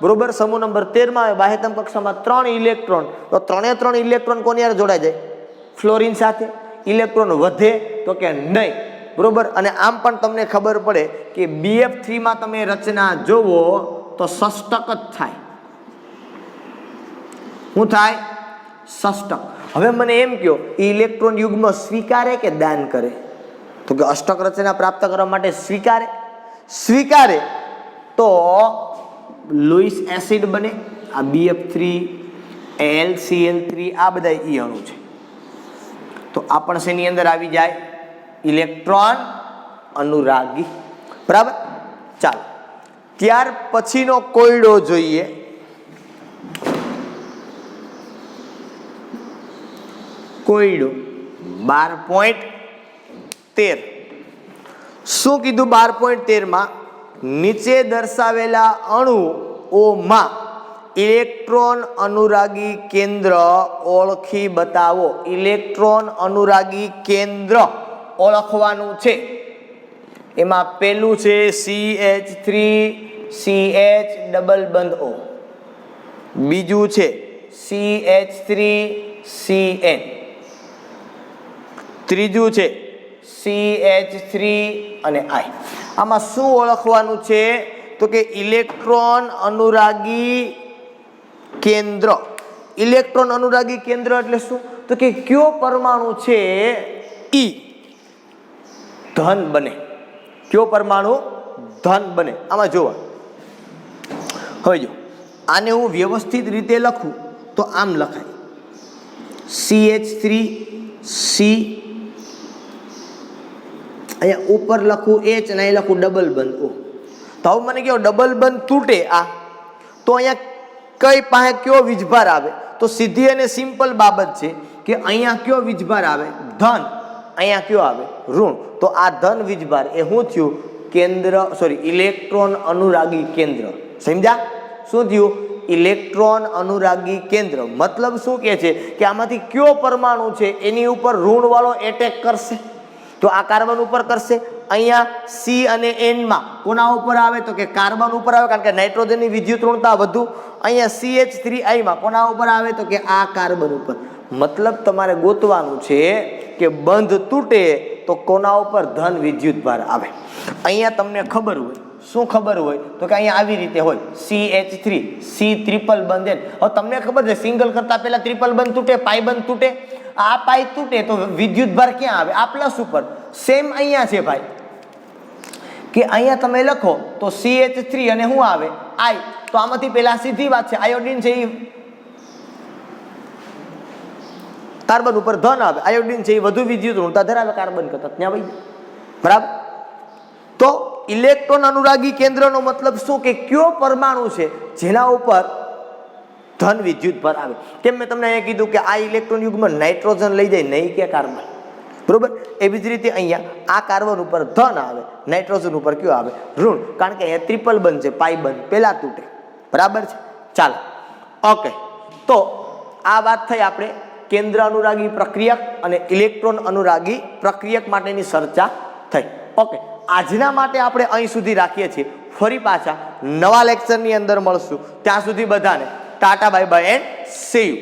બરોબર, સમૂહ નંબર 13 માં આવે. બાહ્યતમ કક્ષામાં 3 ઇલેક્ટ્રોન. તો 3 ઇલેક્ટ્રોન કોની યાર જોડાઈ જાય? ફ્લોરિન સાથે. ઇલેક્ટ્રોન વધે? તો કે નહીં. બરોબર. અને આમ પણ તમને ખબર પડે કે BF3 માં તમે રચના જોવો તો ષષ્ટક જ થાય. શું થાય? ષષ્ટક. હવે મને એમ કહો, ઇલેક્ટ્રોન યુગ્મ સ્વીકારે કે દાન કરે? તો કે અષ્ટક રચના પ્રાપ્ત કરવા માટે સ્વીકારે. સ્વીકારે તો લુઈસ એસિડ બને. આ BF3, LCl3 આ બધા ઈ અણુ છે. તો આ પણ શેની અંદર આવી જાય? ઇલેક્ટ્રોન અનુરાગી. બરાબર. ચાલો ત્યાર પછીનો કોયડો જોઈએ. કોયડો 12.13. શું કીધું 12.13 માં? નીચે દર્શાવેલા અણુઓમાં ઇલેક્ટ્રોન અનુરાગી કેન્દ્ર ઓળખી બતાવો. ઇલેક્ટ્રોન અનુરાગી કેન્દ્ર ઓળખવાનું છે. એમાં પેલું છે CH3CH ડબલ બંધ O, બીજું છે CH3CN, ત્રીજું છે CH3 અને I. આમાં શું ઓળખવાનું છે? તો કે ઇલેક્ટ્રોન અનુરાગી કેન્દ્ર. ઇલેક્ટ્રોન અનુરાગી કેન્દ્ર એટલે શું? તો કે કયો પરમાણુ છે ઈ ધન બને. કયો પરમાણુ ધન બને? આમાં જોવા. હવે જો આને હું વ્યવસ્થિત રીતે લખું તો આમ લખાય CH3C. અહીંયા ઉપર લખું H અને અહીં લખું ડબલ બંધ O. તો હવે મને કહો ડબલ બંધ તૂટે આ તો અહીંયા કઈ પાસે કયો વીજભાર આવે? તો સીધી અને સિમ્પલ બાબત છે કે અહીંયા કયો વીજભાર આવે? ધન. અહીંયા કયો આવે? ઋણ. તો આ ધન વીજભાર એ શું થયું? કેન્દ્ર ઇલેક્ટ્રોન અનુરાગી કેન્દ્ર. સમજ્યા? શું થયું? ઇલેક્ટ્રોન અનુરાગી કેન્દ્ર. મતલબ શું કહે છે કે આમાંથી કયો પરમાણુ છે એની ઉપર ઋણ વાળો એટેક કરશે? તો આ કાર્બન ઉપર કરશે. અહીંયા C અને N માં કોના ઉપર આવે? તો કે કાર્બન ઉપર આવે, કારણ કે નાઇટ્રોજનની વિદ્યુત ઋણતા વધુ. અહીંયા CH3I માં કોના ઉપર આવે? તો કે આ કાર્બન ઉપર. મતલબ તમારે ગોતવાનું છે કે બંધ તૂટે તો કોના ઉપર ધન વિદ્યુત ભાર આવે. અહીંયા તમને ખબર હોય. શું ખબર હોય? તો કે અહીંયા આવી રીતે હોય CH3 C ટ્રિપલ બંધ N. હવે તમને ખબર છે સિંગલ કરતા પહેલા ટ્રિપલ બંધ તૂટે, પાઈ બંધ તૂટે. આ પાઈ તૂટે તો વિદ્યુત ભાર ક્યાં આવે? આ પ્લસ ઉપર. સેમ અહીંયા છે ભાઈ. કે અહીંયા તમે લખો તો CH3 અને શું આવે I, તો આમાંથી પહેલા સીધી વાત છે આયોડિન છે એ કાર્બન ઉપર ધન આવે, આયોડિન છે એ વધુ વિદ્યુત ઋણતા ધરાવે કાર્બન કરતા, ત્યાં વહી જાય. બરાબર. તો ઇલેક્ટ્રોન અનુરાગી કેન્દ્રનો મતલબ શું કે કયો પરમાણુ છે જેના ઉપર ધન વિદ્યુત ભર આવે. કેમ મેં તમને અહીંયા કીધું કે આ ઇલેક્ટ્રોન યુગ્મ નાઇટ્રોજન લઈ જાય, નહીં કે કાર્બન. બરોબર. એવી જ રીતે અહીંયા આ કાર્બન ઉપર ધન આવે, નાઇટ્રોજન ઉપર કયો આવે ઋણ, કારણ કે અહીંયા ટ્રિપલ બંધ છે, પાઈ બંધ પેલા તૂટે. બરાબર છે. ચાલો ઓકે. તો આ વાત થઈ આપણે કેન્દ્ર અનુરાગી પ્રક્રિયક અને ઇલેક્ટ્રોન અનુરાગી પ્રક્રિયક માટેની ચર્ચા થઈ. ઓકે, આજના માટે આપણે અહીં સુધી રાખીએ છીએ. ફરી પાછા નવા લેક્ચરની અંદર મળશું. ત્યાં સુધી બધાને Tata bye bye and C you.